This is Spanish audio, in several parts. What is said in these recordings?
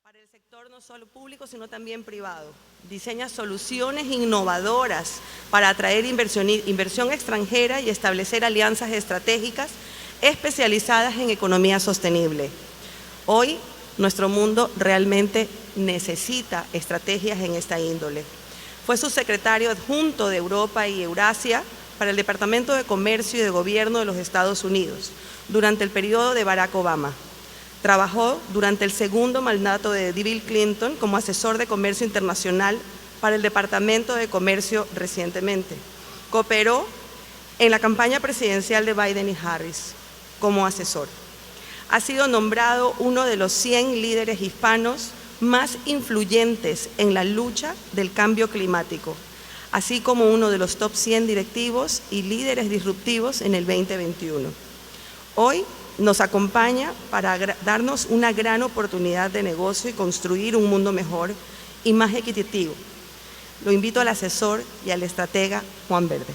para el sector no solo público, sino también privado. Diseña soluciones innovadoras para atraer inversión extranjera y establecer alianzas estratégicas especializadas en economía sostenible. Hoy, nuestro mundo realmente necesita estrategias en esta índole. Fue subsecretario adjunto de Europa y Eurasia para el Departamento de Comercio y de Gobierno de los Estados Unidos durante el periodo de Barack Obama. Trabajó durante el segundo mandato de Bill Clinton como asesor de comercio internacional para el Departamento de Comercio recientemente. Cooperó en la campaña presidencial de Biden y Harris como asesor. Ha sido nombrado uno de los 100 líderes hispanos más influyentes en la lucha del cambio climático, así como uno de los top 100 directivos y líderes disruptivos en el 2021. Hoy nos acompaña para darnos una gran oportunidad de negocio y construir un mundo mejor y más equitativo. Lo invito al asesor y al estratega Juan Verde.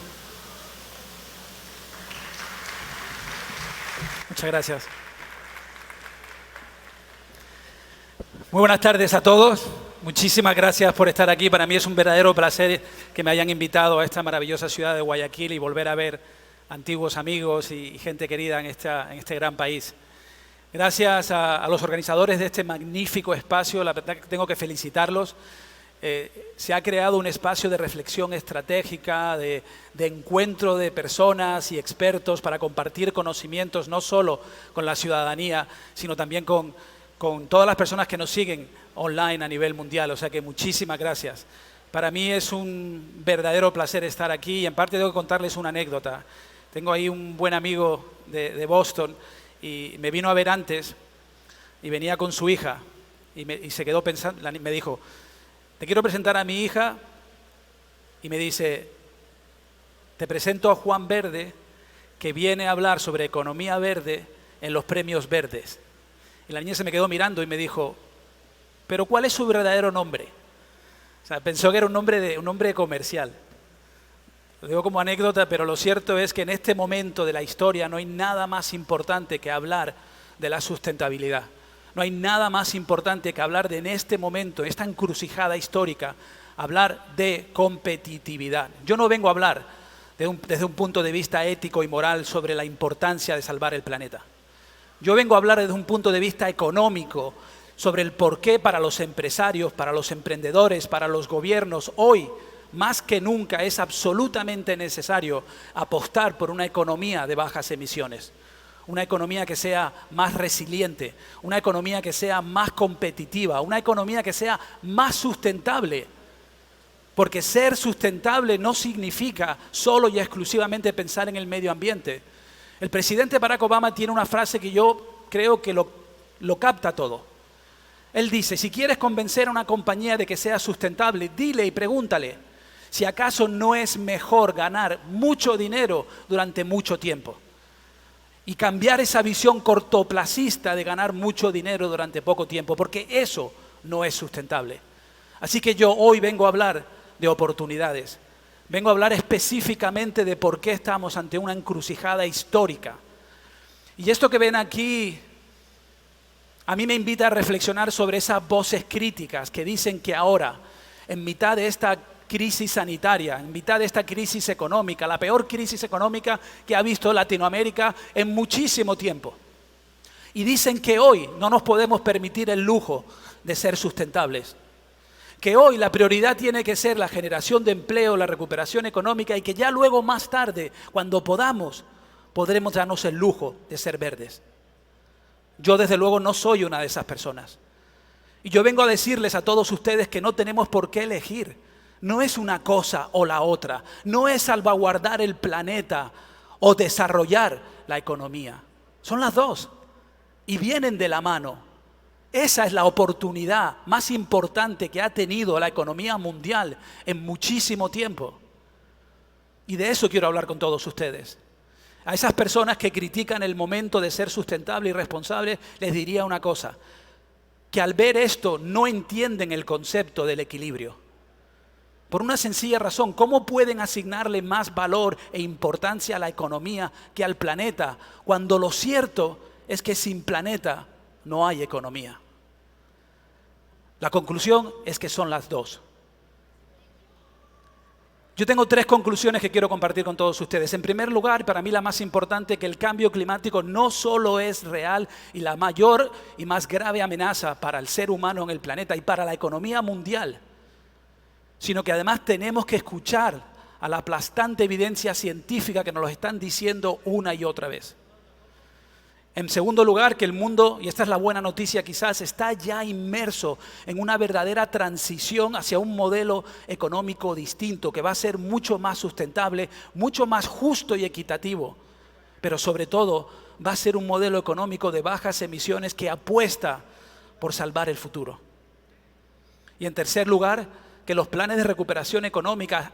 Muchas gracias. Muy buenas tardes a todos. Muchísimas gracias por estar aquí. Para mí es un verdadero placer que me hayan invitado a esta maravillosa ciudad de Guayaquil y volver a ver antiguos amigos y gente querida en este gran país. Gracias a los organizadores de este magnífico espacio, la verdad que tengo que felicitarlos. Se ha creado un espacio de reflexión estratégica, de encuentro de personas y expertos para compartir conocimientos no solo con la ciudadanía, sino también con todas las personas que nos siguen online a nivel mundial. O sea que muchísimas gracias. Para mí es un verdadero placer estar aquí y en parte tengo que contarles una anécdota. Tengo ahí un buen amigo de Boston y me vino a ver antes y venía con su hija y se quedó pensando, me dijo, te quiero presentar a mi hija y me dice, te presento a Juan Verde que viene a hablar sobre economía verde en los premios verdes. Y la niña se me quedó mirando y me dijo, pero ¿cuál es su verdadero nombre? O sea, pensó que era un nombre comercial. Lo digo como anécdota, pero lo cierto es que en este momento de la historia no hay nada más importante que hablar de la sustentabilidad. No hay nada más importante que hablar de, en este momento, esta encrucijada histórica, hablar de competitividad. Yo no vengo a hablar desde un punto de vista ético y moral sobre la importancia de salvar el planeta. Yo vengo a hablar desde un punto de vista económico sobre el porqué para los empresarios, para los emprendedores, para los gobiernos, hoy, más que nunca es absolutamente necesario apostar por una economía de bajas emisiones, una economía que sea más resiliente, una economía que sea más competitiva, una economía que sea más sustentable. Porque ser sustentable no significa solo y exclusivamente pensar en el medio ambiente. El presidente Barack Obama tiene una frase que yo creo que lo capta todo. Él dice, si quieres convencer a una compañía de que sea sustentable, dile y pregúntale si acaso no es mejor ganar mucho dinero durante mucho tiempo y cambiar esa visión cortoplacista de ganar mucho dinero durante poco tiempo, porque eso no es sustentable. Así que yo hoy vengo a hablar de oportunidades, vengo a hablar específicamente de por qué estamos ante una encrucijada histórica. Y esto que ven aquí a mí me invita a reflexionar sobre esas voces críticas que dicen que ahora, en mitad de esta crisis sanitaria, en mitad de esta crisis económica, la peor crisis económica que ha visto Latinoamérica en muchísimo tiempo. Y dicen que hoy no nos podemos permitir el lujo de ser sustentables. Que hoy la prioridad tiene que ser la generación de empleo, la recuperación económica y que ya luego más tarde, cuando podamos, podremos darnos el lujo de ser verdes. Yo desde luego no soy una de esas personas. Y yo vengo a decirles a todos ustedes que no tenemos por qué elegir. No es una cosa o la otra. No es salvaguardar el planeta o desarrollar la economía. Son las dos. Y vienen de la mano. Esa es la oportunidad más importante que ha tenido la economía mundial en muchísimo tiempo. Y de eso quiero hablar con todos ustedes. A esas personas que critican el momento de ser sustentable y responsable, les diría una cosa, que al ver esto no entienden el concepto del equilibrio. Por una sencilla razón, ¿cómo pueden asignarle más valor e importancia a la economía que al planeta, cuando lo cierto es que sin planeta no hay economía? La conclusión es que son las dos. Yo tengo 3 conclusiones que quiero compartir con todos ustedes. En primer lugar, para mí la más importante, que el cambio climático no solo es real y la mayor y más grave amenaza para el ser humano en el planeta y para la economía mundial, sino que además tenemos que escuchar a la aplastante evidencia científica que nos lo están diciendo una y otra vez. En segundo lugar, que el mundo, y esta es la buena noticia quizás, está ya inmerso en una verdadera transición hacia un modelo económico distinto que va a ser mucho más sustentable, mucho más justo y equitativo, pero sobre todo va a ser un modelo económico de bajas emisiones que apuesta por salvar el futuro. Y en tercer lugar, que los planes de recuperación económica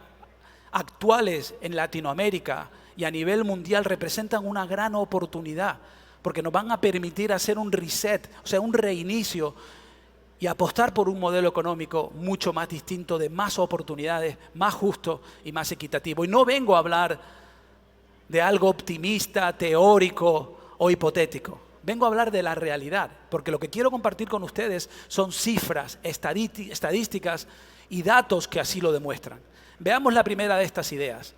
actuales en Latinoamérica y a nivel mundial representan una gran oportunidad, porque nos van a permitir hacer un reset, o sea, un reinicio y apostar por un modelo económico mucho más distinto, de más oportunidades, más justo y más equitativo. Y no vengo a hablar de algo optimista, teórico o hipotético. Vengo a hablar de la realidad, porque lo que quiero compartir con ustedes son cifras, estadísticas y datos que así lo demuestran. Veamos la primera de estas ideas.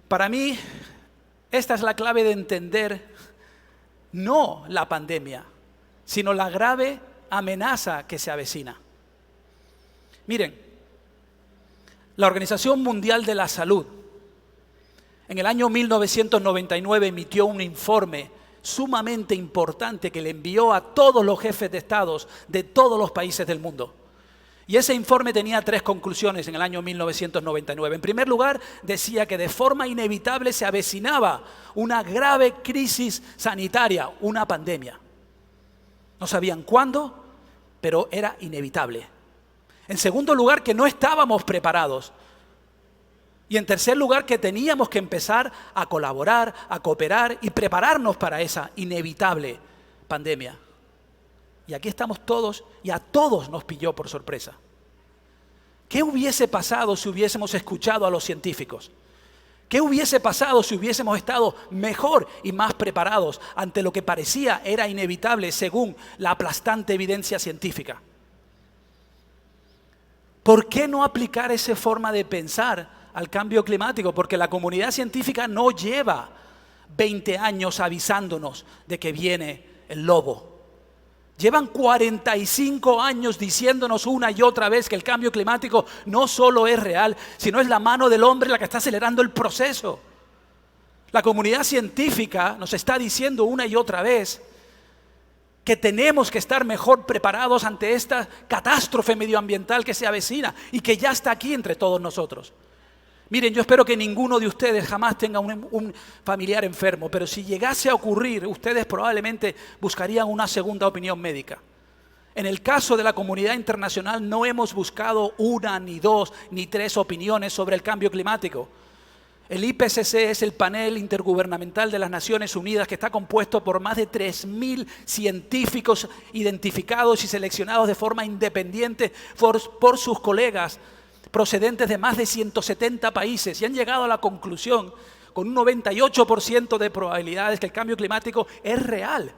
Para mí, esta es la clave de entender no la pandemia, sino la grave amenaza que se avecina. Miren, la Organización Mundial de la Salud en el año 1999 emitió un informe sumamente importante que le envió a todos los jefes de estados de todos los países del mundo. Y ese informe tenía 3 conclusiones en el año 1999. En primer lugar, decía que de forma inevitable se avecinaba una grave crisis sanitaria, una pandemia. No sabían cuándo, pero era inevitable. En segundo lugar, que no estábamos preparados. Y en tercer lugar, que teníamos que empezar a colaborar, a cooperar y prepararnos para esa inevitable pandemia. Y aquí estamos todos, y a todos nos pilló por sorpresa. ¿Qué hubiese pasado si hubiésemos escuchado a los científicos? ¿Qué hubiese pasado si hubiésemos estado mejor y más preparados ante lo que parecía era inevitable según la aplastante evidencia científica? ¿Por qué no aplicar esa forma de pensar al cambio climático? Porque la comunidad científica no lleva 20 años avisándonos de que viene el lobo. Llevan 45 años diciéndonos una y otra vez que el cambio climático no solo es real, sino es la mano del hombre la que está acelerando el proceso. La comunidad científica nos está diciendo una y otra vez que tenemos que estar mejor preparados ante esta catástrofe medioambiental que se avecina y que ya está aquí entre todos nosotros. Miren, yo espero que ninguno de ustedes jamás tenga un familiar enfermo, pero si llegase a ocurrir, ustedes probablemente buscarían una segunda opinión médica. En el caso de la comunidad internacional no hemos buscado 1, ni 2, ni 3 opiniones sobre el cambio climático. El IPCC es el panel intergubernamental de las Naciones Unidas que está compuesto por más de 3.000 científicos identificados y seleccionados de forma independiente por sus colegas procedentes de más de 170 países y han llegado a la conclusión con un 98% de probabilidades que el cambio climático es real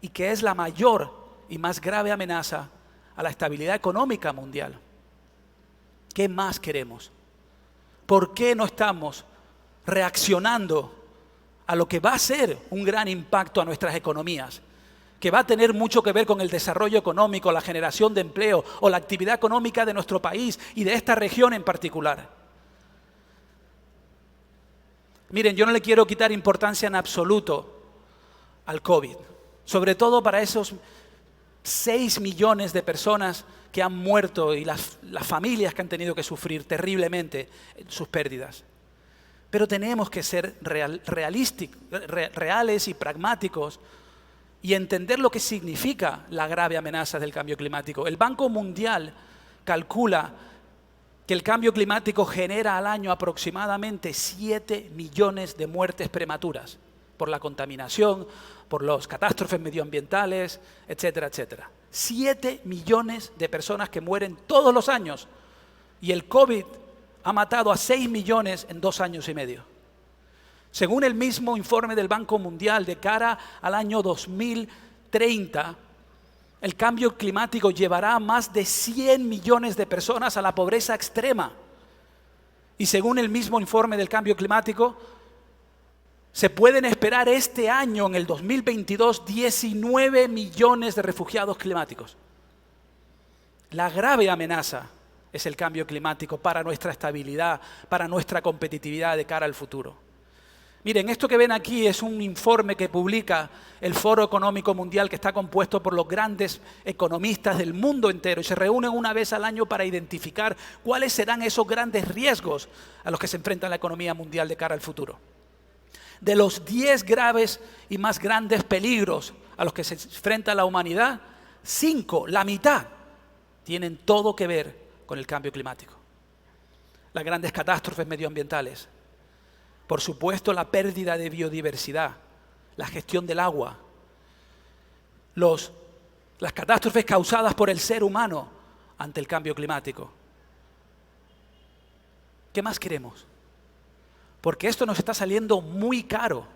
y que es la mayor y más grave amenaza a la estabilidad económica mundial. ¿Qué más queremos? ¿Por qué no estamos reaccionando a lo que va a ser un gran impacto a nuestras economías, que va a tener mucho que ver con el desarrollo económico, la generación de empleo o la actividad económica de nuestro país y de esta región en particular? Miren, yo no le quiero quitar importancia en absoluto al COVID, sobre todo para esos 6 millones de personas que han muerto y las familias que han tenido que sufrir terriblemente sus pérdidas. Pero tenemos que ser reales y pragmáticos y entender lo que significa la grave amenaza del cambio climático. El Banco Mundial calcula que el cambio climático genera al año aproximadamente 7 millones de muertes prematuras por la contaminación, por las catástrofes medioambientales, etcétera, etcétera. 7 millones de personas que mueren todos los años y el COVID ha matado a 6 millones en 2 años y medio. Según el mismo informe del Banco Mundial, de cara al año 2030, El cambio climático llevará a más de 100 millones de personas a la pobreza extrema. Y según el mismo informe del cambio climático, se pueden esperar este año, en el 2022, 19 millones de refugiados climáticos. La grave amenaza es el cambio climático para nuestra estabilidad, para nuestra competitividad de cara al futuro. Miren, esto que ven aquí es un informe que publica el Foro Económico Mundial, que está compuesto por los grandes economistas del mundo entero y se reúnen una vez al año para identificar cuáles serán esos grandes riesgos a los que se enfrenta la economía mundial de cara al futuro. De los 10 graves y más grandes peligros a los que se enfrenta la humanidad, 5, la mitad, tienen todo que ver con el cambio climático. Las grandes catástrofes medioambientales, por supuesto la pérdida de biodiversidad, la gestión del agua, las catástrofes causadas por el ser humano ante el cambio climático. ¿Qué más queremos? Porque esto nos está saliendo muy caro.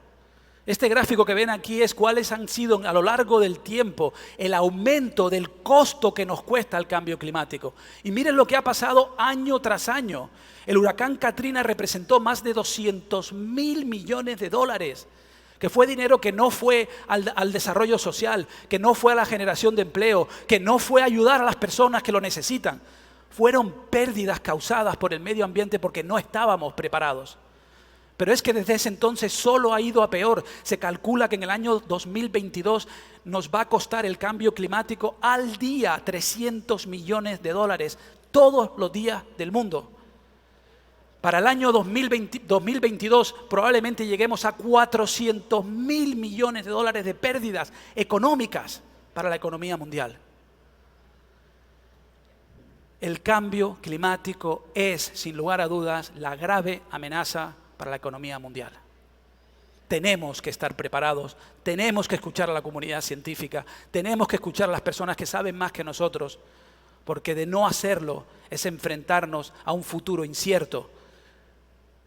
Este gráfico que ven aquí es cuáles han sido a lo largo del tiempo el aumento del costo que nos cuesta el cambio climático. Y miren lo que ha pasado año tras año. El huracán Katrina representó más de 200.000 millones de dólares, que fue dinero que no fue al desarrollo social, que no fue a la generación de empleo, que no fue a ayudar a las personas que lo necesitan. Fueron pérdidas causadas por el medio ambiente porque no estábamos preparados. Pero es que desde ese entonces solo ha ido a peor. Se calcula que en el año 2022 nos va a costar el cambio climático al día 300 millones de dólares, todos los días del mundo. Para el año 2022 probablemente lleguemos a 400.000 millones de dólares de pérdidas económicas para la economía mundial. El cambio climático es, sin lugar a dudas, la grave amenaza para la economía mundial. Tenemos que estar preparados, tenemos que escuchar a la comunidad científica, tenemos que escuchar a las personas que saben más que nosotros, porque de no hacerlo es enfrentarnos a un futuro incierto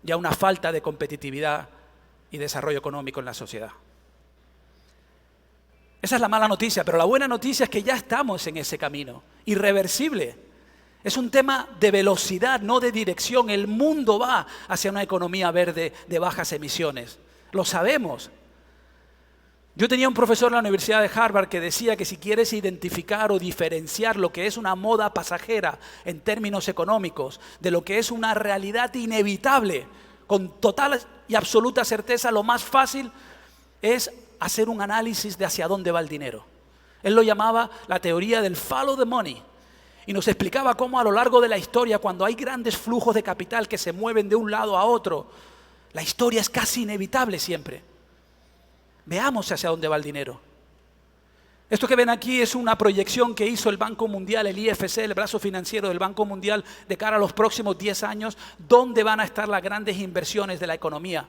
y a una falta de competitividad y desarrollo económico en la sociedad. Esa es la mala noticia, pero la buena noticia es que ya estamos en ese camino, irreversible. Es un tema de velocidad, no de dirección. El mundo va hacia una economía verde de bajas emisiones. Lo sabemos. Yo tenía un profesor en la Universidad de Harvard que decía que si quieres identificar o diferenciar lo que es una moda pasajera en términos económicos de lo que es una realidad inevitable, con total y absoluta certeza, lo más fácil es hacer un análisis de hacia dónde va el dinero. Él lo llamaba la teoría del follow the money. Y nos explicaba cómo a lo largo de la historia, cuando hay grandes flujos de capital que se mueven de un lado a otro, la historia es casi inevitable siempre. Veamos hacia dónde va el dinero. Esto que ven aquí es una proyección que hizo el Banco Mundial, el IFC, el brazo financiero del Banco Mundial, de cara a los próximos 10 años, dónde van a estar las grandes inversiones de la economía.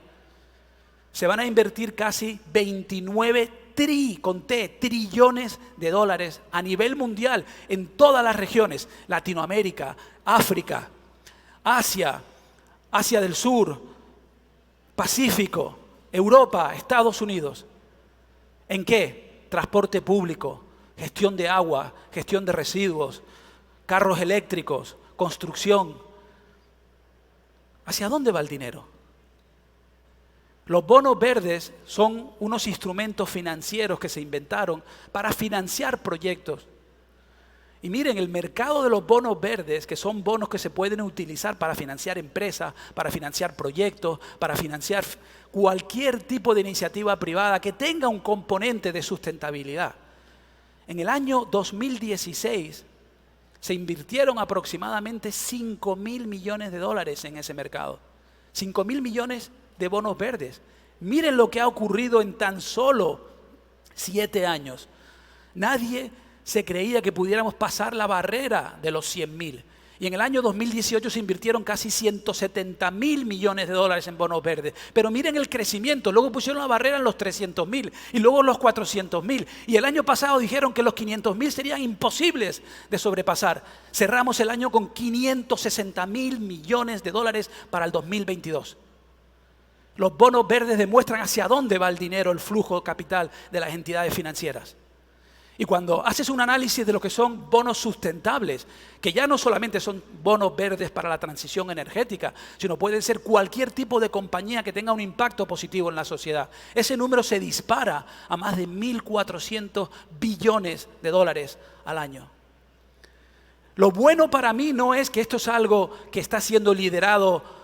Se van a invertir casi 29 trillones de dólares a nivel mundial en todas las regiones: Latinoamérica, África, Asia, Asia del Sur, Pacífico, Europa, Estados Unidos. ¿En qué? Transporte público, gestión de agua, gestión de residuos, carros eléctricos, construcción. ¿Hacia dónde va el dinero? Los bonos verdes son unos instrumentos financieros que se inventaron para financiar proyectos. Y miren, el mercado de los bonos verdes, que son bonos que se pueden utilizar para financiar empresas, para financiar proyectos, para financiar cualquier tipo de iniciativa privada que tenga un componente de sustentabilidad. En el año 2016 se invirtieron aproximadamente 5.000 millones de dólares en ese mercado. 5.000 millones de bonos verdes. Miren lo que ha ocurrido en tan solo 7 años. Nadie se creía que pudiéramos pasar la barrera de los 100.000. Y en el año 2018 se invirtieron casi 170.000 millones de dólares en bonos verdes. Pero miren el crecimiento. Luego pusieron la barrera en los 300.000 y luego los 400.000. Y el año pasado dijeron que los 500.000 serían imposibles de sobrepasar. Cerramos el año con 560.000 millones de dólares para el 2022. Los bonos verdes demuestran hacia dónde va el dinero, el flujo de capital de las entidades financieras. Y cuando haces un análisis de lo que son bonos sustentables, que ya no solamente son bonos verdes para la transición energética, sino pueden ser cualquier tipo de compañía que tenga un impacto positivo en la sociedad, ese número se dispara a más de 1.400 billones de dólares al año. Lo bueno para mí no es que esto es algo que está siendo liderado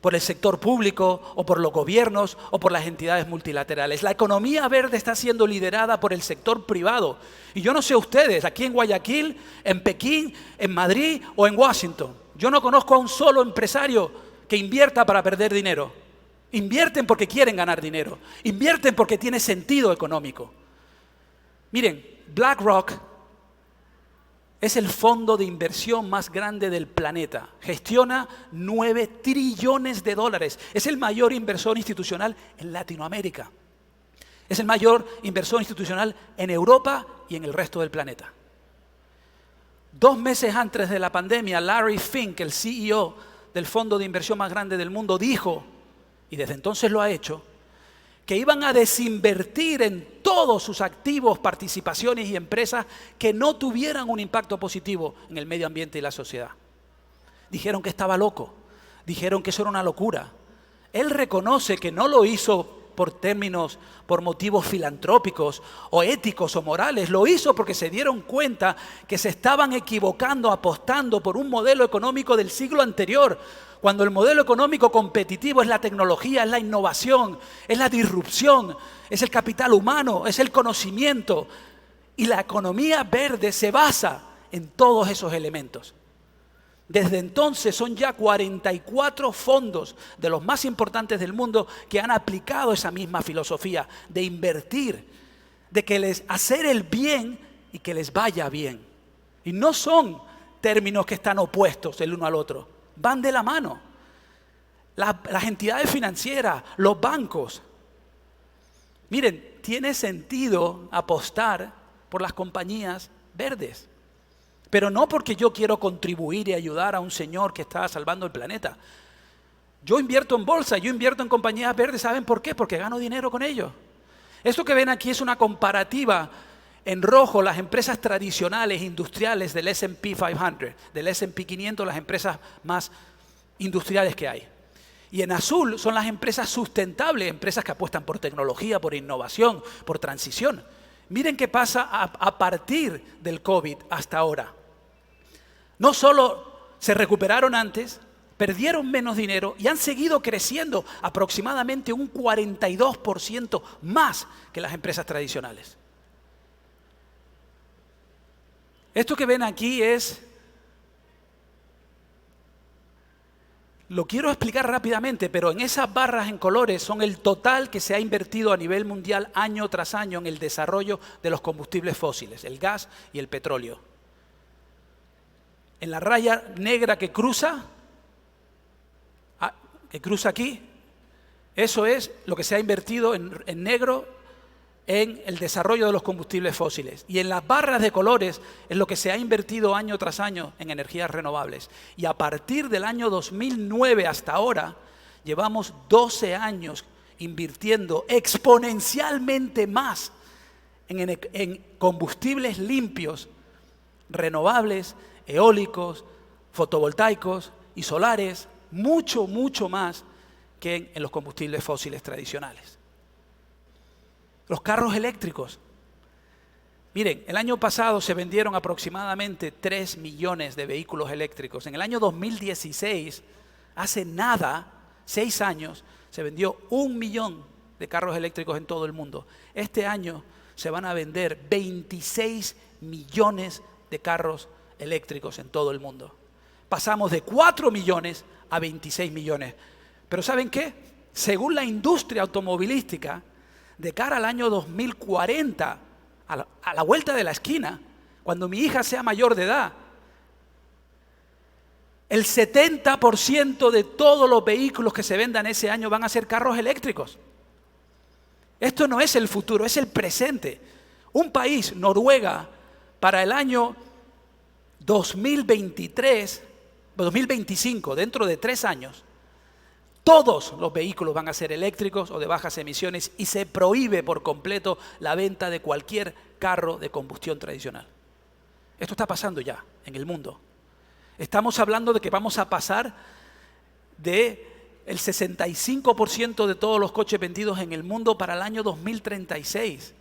por el sector público o por los gobiernos o por las entidades multilaterales. La economía verde está siendo liderada por el sector privado. Y yo no sé ustedes, aquí en Guayaquil, en Pekín, en Madrid o en Washington, yo no conozco a un solo empresario que invierta para perder dinero. Invierten porque quieren ganar dinero. Invierten porque tiene sentido económico. Miren, BlackRock es el fondo de inversión más grande del planeta. Gestiona 9 trillones de dólares. Es el mayor inversor institucional en Latinoamérica. Es el mayor inversor institucional en Europa y en el resto del planeta. 2 meses antes de la pandemia, Larry Fink, el CEO del fondo de inversión más grande del mundo, dijo, y desde entonces lo ha hecho, que iban a desinvertir en todos sus activos, participaciones y empresas que no tuvieran un impacto positivo en el medio ambiente y la sociedad. Dijeron que estaba loco, dijeron que eso era una locura. Él reconoce que no lo hizo por motivos filantrópicos o éticos o morales, lo hizo porque se dieron cuenta que se estaban equivocando apostando por un modelo económico del siglo anterior, cuando el modelo económico competitivo es la tecnología, es la innovación, es la disrupción, es el capital humano, es el conocimiento. Y la economía verde se basa en todos esos elementos. Desde entonces son ya 44 fondos de los más importantes del mundo que han aplicado esa misma filosofía de invertir, de hacer el bien y que les vaya bien. Y no son términos que están opuestos el uno al otro, van de la mano. Las entidades financieras, los bancos. Miren, tiene sentido apostar por las compañías verdes. Pero no porque yo quiero contribuir y ayudar a un señor que está salvando el planeta. Yo invierto en bolsa, yo invierto en compañías verdes. ¿Saben por qué? Porque gano dinero con ellos. Esto que ven aquí es una comparativa. En rojo, las empresas tradicionales, industriales del S&P 500, del S&P 500, las empresas más industriales que hay. Y en azul son las empresas sustentables, empresas que apuestan por tecnología, por innovación, por transición. Miren qué pasa a partir del COVID hasta ahora. No solo se recuperaron antes, perdieron menos dinero y han seguido creciendo aproximadamente un 42% más que las empresas tradicionales. Esto que ven aquí lo quiero explicar rápidamente, pero en esas barras en colores son el total que se ha invertido a nivel mundial año tras año en el desarrollo de los combustibles fósiles, el gas y el petróleo. En la raya negra que cruza aquí, eso es lo que se ha invertido en negro en el desarrollo de los combustibles fósiles. Y en las barras de colores es lo que se ha invertido año tras año en energías renovables. Y a partir del año 2009 hasta ahora, llevamos 12 años invirtiendo exponencialmente más en combustibles limpios, renovables, eólicos, fotovoltaicos y solares, mucho, mucho más que en los combustibles fósiles tradicionales. Los carros eléctricos. Miren, el año pasado se vendieron aproximadamente 3 millones de vehículos eléctricos. En el año 2016, hace nada, 6 años, se vendió 1 millón de carros eléctricos en todo el mundo. Este año se van a vender 26 millones de carros eléctricos en todo el mundo. Pasamos de 4 millones a 26 millones. Pero ¿saben qué? Según la industria automovilística, de cara al año 2040, a la vuelta de la esquina, cuando mi hija sea mayor de edad, el 70% de todos los vehículos que se vendan ese año van a ser carros eléctricos. Esto no es el futuro, es el presente. Un país, Noruega, para el año 2025, dentro de 3 años, Todos los vehículos van a ser eléctricos o de bajas emisiones y se prohíbe por completo la venta de cualquier carro de combustión tradicional. Esto está pasando ya en el mundo. Estamos hablando de que vamos a pasar del 65% de todos los coches vendidos en el mundo para el año 2036.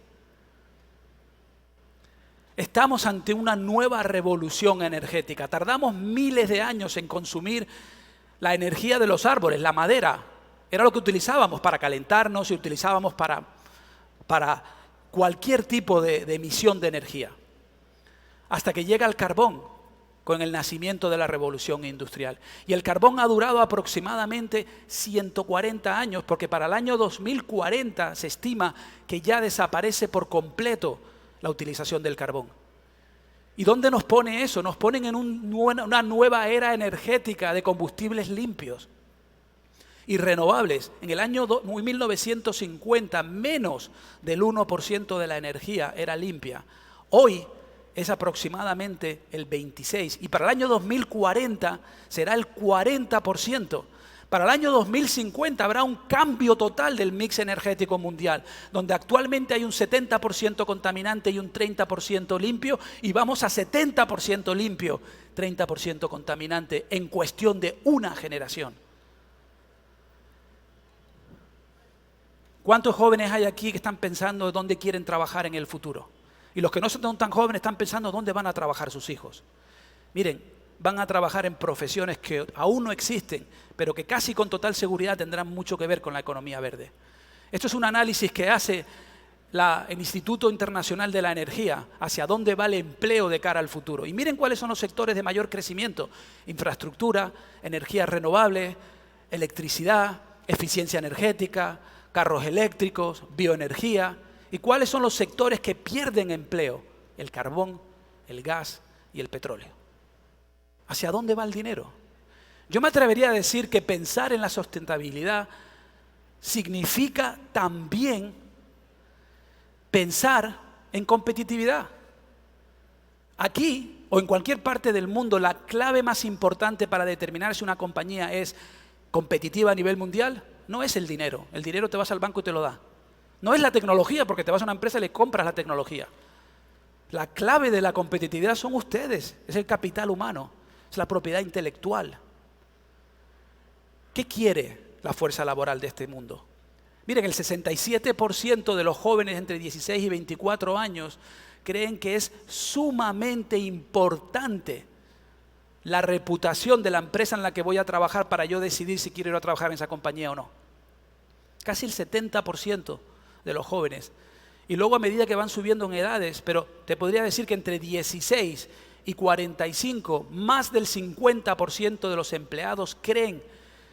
Estamos ante una nueva revolución energética. Tardamos miles de años en consumir la energía de los árboles, la madera. Era lo que utilizábamos para calentarnos y utilizábamos para cualquier tipo de emisión de energía. Hasta que llega el carbón con el nacimiento de la revolución industrial. Y el carbón ha durado aproximadamente 140 años, porque para el año 2040 se estima que ya desaparece por completo la utilización del carbón. ¿Y dónde nos pone eso? Nos ponen en una nueva era energética de combustibles limpios y renovables. En el año 1950, menos del 1% de la energía era limpia. Hoy es aproximadamente el 26%, y para el año 2040 será el 40%. Para el año 2050 habrá un cambio total del mix energético mundial, donde actualmente hay un 70% contaminante y un 30% limpio, y vamos a 70% limpio, 30% contaminante en cuestión de una generación. ¿Cuántos jóvenes hay aquí que están pensando dónde quieren trabajar en el futuro? Y los que no son tan jóvenes están pensando dónde van a trabajar sus hijos. Miren, van a trabajar en profesiones que aún no existen, pero que casi con total seguridad tendrán mucho que ver con la economía verde. Esto es un análisis que hace el Instituto Internacional de la Energía hacia dónde va el empleo de cara al futuro. Y miren cuáles son los sectores de mayor crecimiento: infraestructura, energías renovables, electricidad, eficiencia energética, carros eléctricos, bioenergía. ¿Y cuáles son los sectores que pierden empleo? El carbón, el gas y el petróleo. ¿Hacia dónde va el dinero? Yo me atrevería a decir que pensar en la sustentabilidad significa también pensar en competitividad. Aquí o en cualquier parte del mundo, la clave más importante para determinar si una compañía es competitiva a nivel mundial no es el dinero. El dinero te vas al banco y te lo da. No es la tecnología, porque te vas a una empresa y le compras la tecnología. La clave de la competitividad son ustedes, es el capital humano, es la propiedad intelectual. ¿Qué quiere la fuerza laboral de este mundo? Miren, el 67% de los jóvenes entre 16 y 24 años creen que es sumamente importante la reputación de la empresa en la que voy a trabajar para yo decidir si quiero ir a trabajar en esa compañía o no. Casi el 70% de los jóvenes. Y luego a medida que van subiendo en edades, pero te podría decir que entre 16 y 45, más del 50% de los empleados creen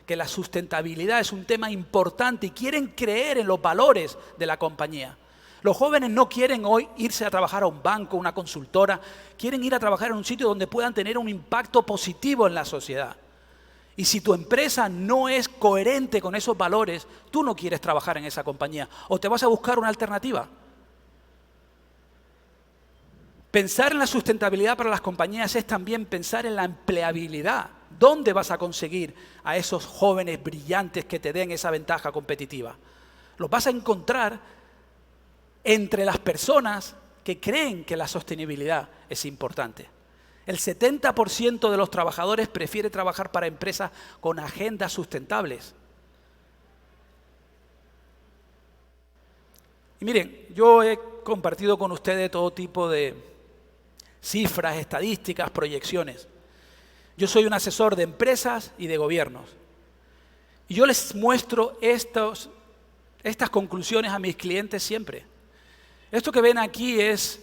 que la sustentabilidad es un tema importante y quieren creer en los valores de la compañía. Los jóvenes no quieren hoy irse a trabajar a un banco, una consultora, quieren ir a trabajar en un sitio donde puedan tener un impacto positivo en la sociedad. Y si tu empresa no es coherente con esos valores, tú no quieres trabajar en esa compañía o te vas a buscar una alternativa. Pensar en la sustentabilidad para las compañías es también pensar en la empleabilidad. ¿Dónde vas a conseguir a esos jóvenes brillantes que te den esa ventaja competitiva? Los vas a encontrar entre las personas que creen que la sostenibilidad es importante. El 70% de los trabajadores prefiere trabajar para empresas con agendas sustentables. Y miren, yo he compartido con ustedes todo tipo de cifras, estadísticas, proyecciones. Yo soy un asesor de empresas y de gobiernos. Y yo les muestro estas conclusiones a mis clientes siempre. Esto que ven aquí es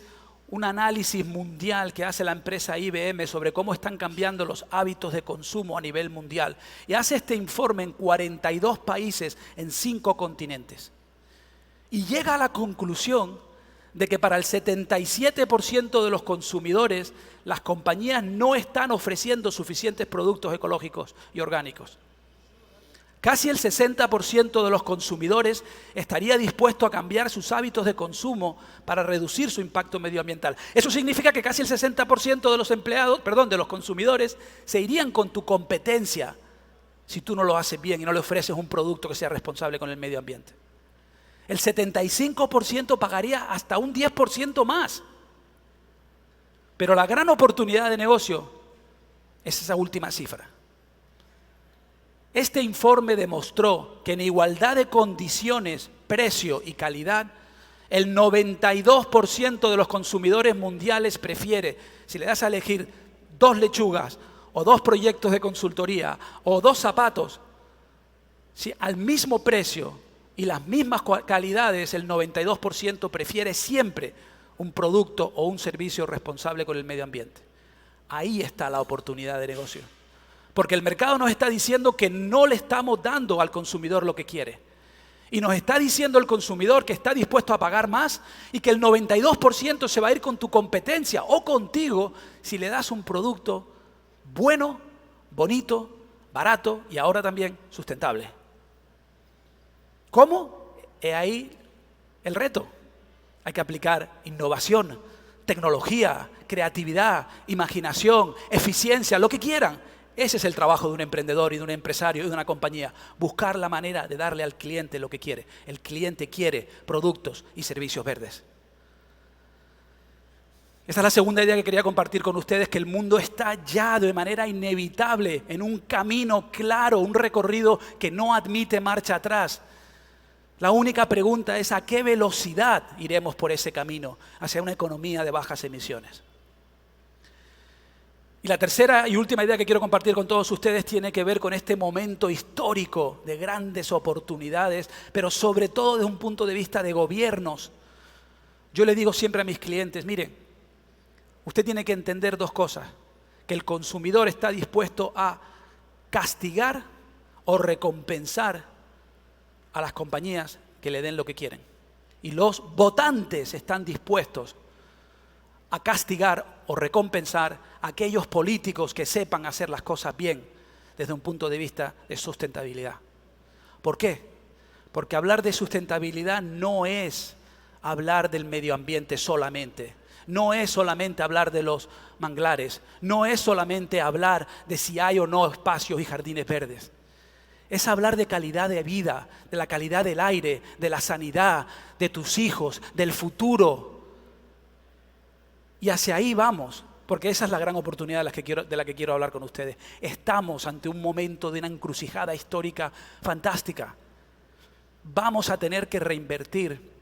un análisis mundial que hace la empresa IBM sobre cómo están cambiando los hábitos de consumo a nivel mundial. Y hace este informe en 42 países en 5 continentes. Y llega a la conclusión de que para el 77% de los consumidores, las compañías no están ofreciendo suficientes productos ecológicos y orgánicos. Casi el 60% de los consumidores estaría dispuesto a cambiar sus hábitos de consumo para reducir su impacto medioambiental. Eso significa que casi el 60% de los consumidores se irían con tu competencia si tú no lo haces bien y no le ofreces un producto que sea responsable con el medio ambiente. El 75% pagaría hasta un 10% más. Pero la gran oportunidad de negocio es esa última cifra. Este informe demostró que en igualdad de condiciones, precio y calidad, el 92% de los consumidores mundiales prefiere, si le das a elegir 2 lechugas o 2 proyectos de consultoría o 2 zapatos, si al mismo precio y las mismas calidades, el 92% prefiere siempre un producto o un servicio responsable con el medio ambiente. Ahí está la oportunidad de negocio. Porque el mercado nos está diciendo que no le estamos dando al consumidor lo que quiere. Y nos está diciendo el consumidor que está dispuesto a pagar más y que el 92% se va a ir con tu competencia o contigo si le das un producto bueno, bonito, barato y ahora también sustentable. ¿Cómo? Es ahí el reto. Hay que aplicar innovación, tecnología, creatividad, imaginación, eficiencia, lo que quieran. Ese es el trabajo de un emprendedor y de un empresario y de una compañía. Buscar la manera de darle al cliente lo que quiere. El cliente quiere productos y servicios verdes. Esta es la segunda idea que quería compartir con ustedes, que el mundo está ya de manera inevitable en un camino claro, un recorrido que no admite marcha atrás. La única pregunta es ¿a qué velocidad iremos por ese camino hacia una economía de bajas emisiones? Y la tercera y última idea que quiero compartir con todos ustedes tiene que ver con este momento histórico de grandes oportunidades, pero sobre todo desde un punto de vista de gobiernos. Yo le digo siempre a mis clientes, miren, usted tiene que entender 2 cosas, que el consumidor está dispuesto a castigar o recompensar a las compañías que le den lo que quieren. Y los votantes están dispuestos a castigar o recompensar a aquellos políticos que sepan hacer las cosas bien desde un punto de vista de sustentabilidad. ¿Por qué? Porque hablar de sustentabilidad no es hablar del medio ambiente solamente. No es solamente hablar de los manglares. No es solamente hablar de si hay o no espacios y jardines verdes. Es hablar de calidad de vida, de la calidad del aire, de la sanidad, de tus hijos, del futuro. Y hacia ahí vamos, porque esa es la gran oportunidad de la que quiero hablar con ustedes. Estamos ante un momento de una encrucijada histórica fantástica. Vamos a tener que reinvertir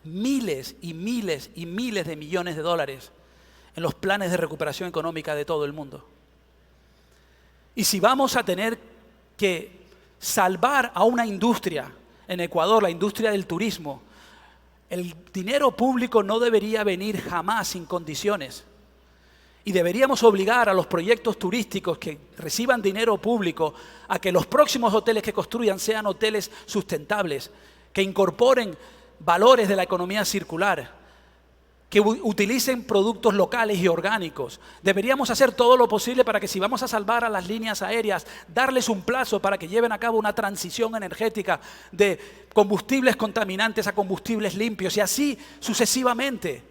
miles y miles y miles de millones de dólares en los planes de recuperación económica de todo el mundo. Y si vamos a tener que salvar a una industria en Ecuador, la industria del turismo, el dinero público no debería venir jamás sin condiciones. Y deberíamos obligar a los proyectos turísticos que reciban dinero público a que los próximos hoteles que construyan sean hoteles sustentables, que incorporen valores de la economía circular, que utilicen productos locales y orgánicos. Deberíamos hacer todo lo posible para que si vamos a salvar a las líneas aéreas, darles un plazo para que lleven a cabo una transición energética de combustibles contaminantes a combustibles limpios y así sucesivamente.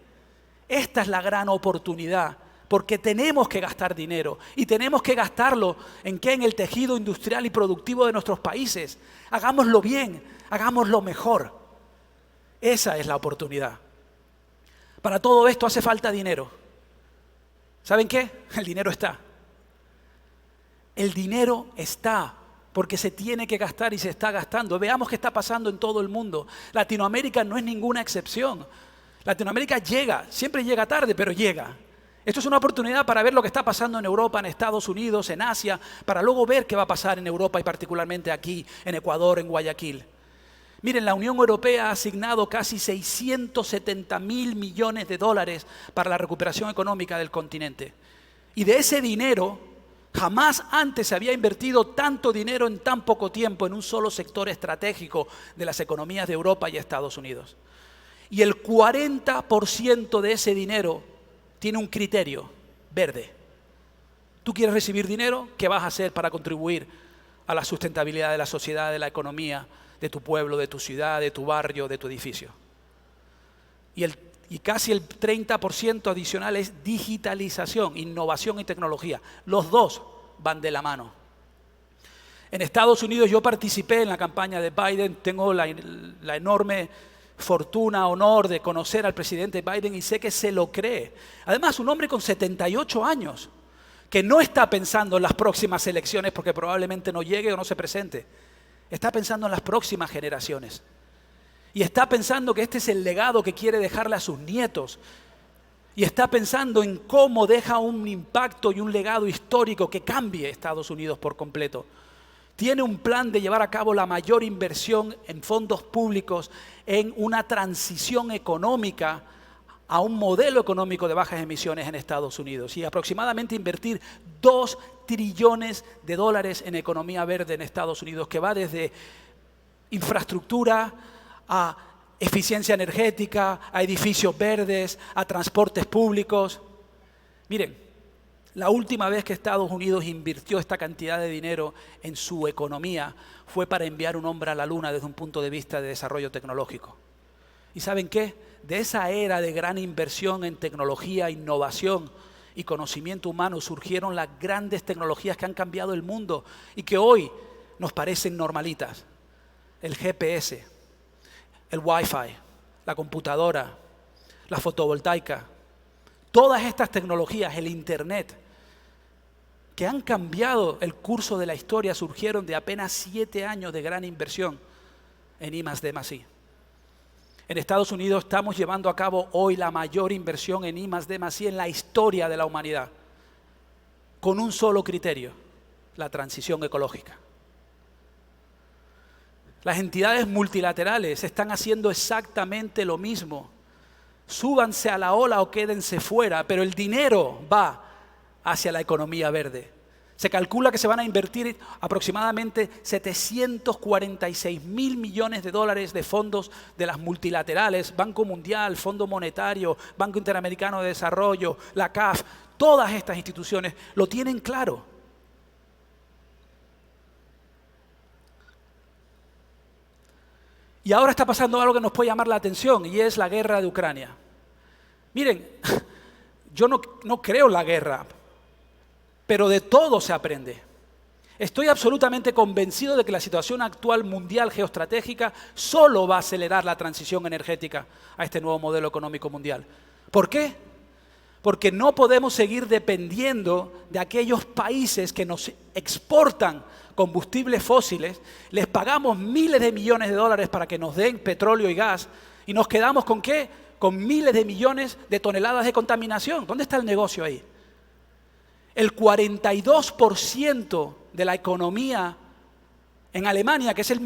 Esta es la gran oportunidad, porque tenemos que gastar dinero y tenemos que gastarlo ¿en qué? En el tejido industrial y productivo de nuestros países. Hagámoslo bien, hagámoslo mejor. Esa es la oportunidad. Para todo esto hace falta dinero. ¿Saben qué? El dinero está. El dinero está, porque se tiene que gastar y se está gastando. Veamos qué está pasando en todo el mundo. Latinoamérica no es ninguna excepción. Latinoamérica llega, siempre llega tarde, pero llega. Esto es una oportunidad para ver lo que está pasando en Europa, en Estados Unidos, en Asia, para luego ver qué va a pasar en Europa y particularmente aquí, en Ecuador, en Guayaquil. Miren, la Unión Europea ha asignado casi 670.000 millones de dólares para la recuperación económica del continente. Y de ese dinero, jamás antes se había invertido tanto dinero en tan poco tiempo en un solo sector estratégico de las economías de Europa y Estados Unidos. Y el 40% de ese dinero tiene un criterio: verde. ¿Tú quieres recibir dinero? ¿Qué vas a hacer para contribuir a la sustentabilidad de la sociedad, de la economía, de tu pueblo, de tu ciudad, de tu barrio, de tu edificio? Y casi el 30% adicional es digitalización, innovación y tecnología. Los dos van de la mano. En Estados Unidos yo participé en la campaña de Biden, tengo la enorme fortuna, honor de conocer al presidente Biden y sé que se lo cree. Además, un hombre con 78 años, que no está pensando en las próximas elecciones porque probablemente no llegue o no se presente. Está pensando en las próximas generaciones. Y está pensando que este es el legado que quiere dejarle a sus nietos. Y está pensando en cómo deja un impacto y un legado histórico que cambie Estados Unidos por completo. Tiene un plan de llevar a cabo la mayor inversión en fondos públicos en una transición económica a un modelo económico de bajas emisiones en Estados Unidos y aproximadamente invertir $2 trillones en economía verde en Estados Unidos, que va desde infraestructura a eficiencia energética, a edificios verdes, a transportes públicos. Miren, la última vez que Estados Unidos invirtió esta cantidad de dinero en su economía fue para enviar un hombre a la Luna desde un punto de vista de desarrollo tecnológico. ¿Y saben qué? De esa era de gran inversión en tecnología, innovación y conocimiento humano surgieron las grandes tecnologías que han cambiado el mundo y que hoy nos parecen normalitas. El GPS, el Wi-Fi, la computadora, la fotovoltaica, todas estas tecnologías, el Internet, que han cambiado el curso de la historia, surgieron de apenas 7 años de gran inversión en I+D+I. En Estados Unidos estamos llevando a cabo hoy la mayor inversión en I+D+I en la historia de la humanidad, con un solo criterio: la transición ecológica. Las entidades multilaterales están haciendo exactamente lo mismo. Súbanse a la ola o quédense fuera, pero el dinero va hacia la economía verde. Se calcula que se van a invertir aproximadamente 746.000 millones de dólares de fondos de las multilaterales, Banco Mundial, Fondo Monetario, Banco Interamericano de Desarrollo, la CAF. Todas estas instituciones lo tienen claro. Y ahora está pasando algo que nos puede llamar la atención y es la guerra de Ucrania. Miren, yo no creo en la guerra, pero de todo se aprende. Estoy absolutamente convencido de que la situación actual mundial geoestratégica solo va a acelerar la transición energética a este nuevo modelo económico mundial. ¿Por qué? Porque no podemos seguir dependiendo de aquellos países que nos exportan combustibles fósiles, les pagamos miles de millones de dólares para que nos den petróleo y gas y nos quedamos ¿con qué? Con miles de millones de toneladas de contaminación. ¿Dónde está el negocio ahí? El 42% de la economía en Alemania, que es el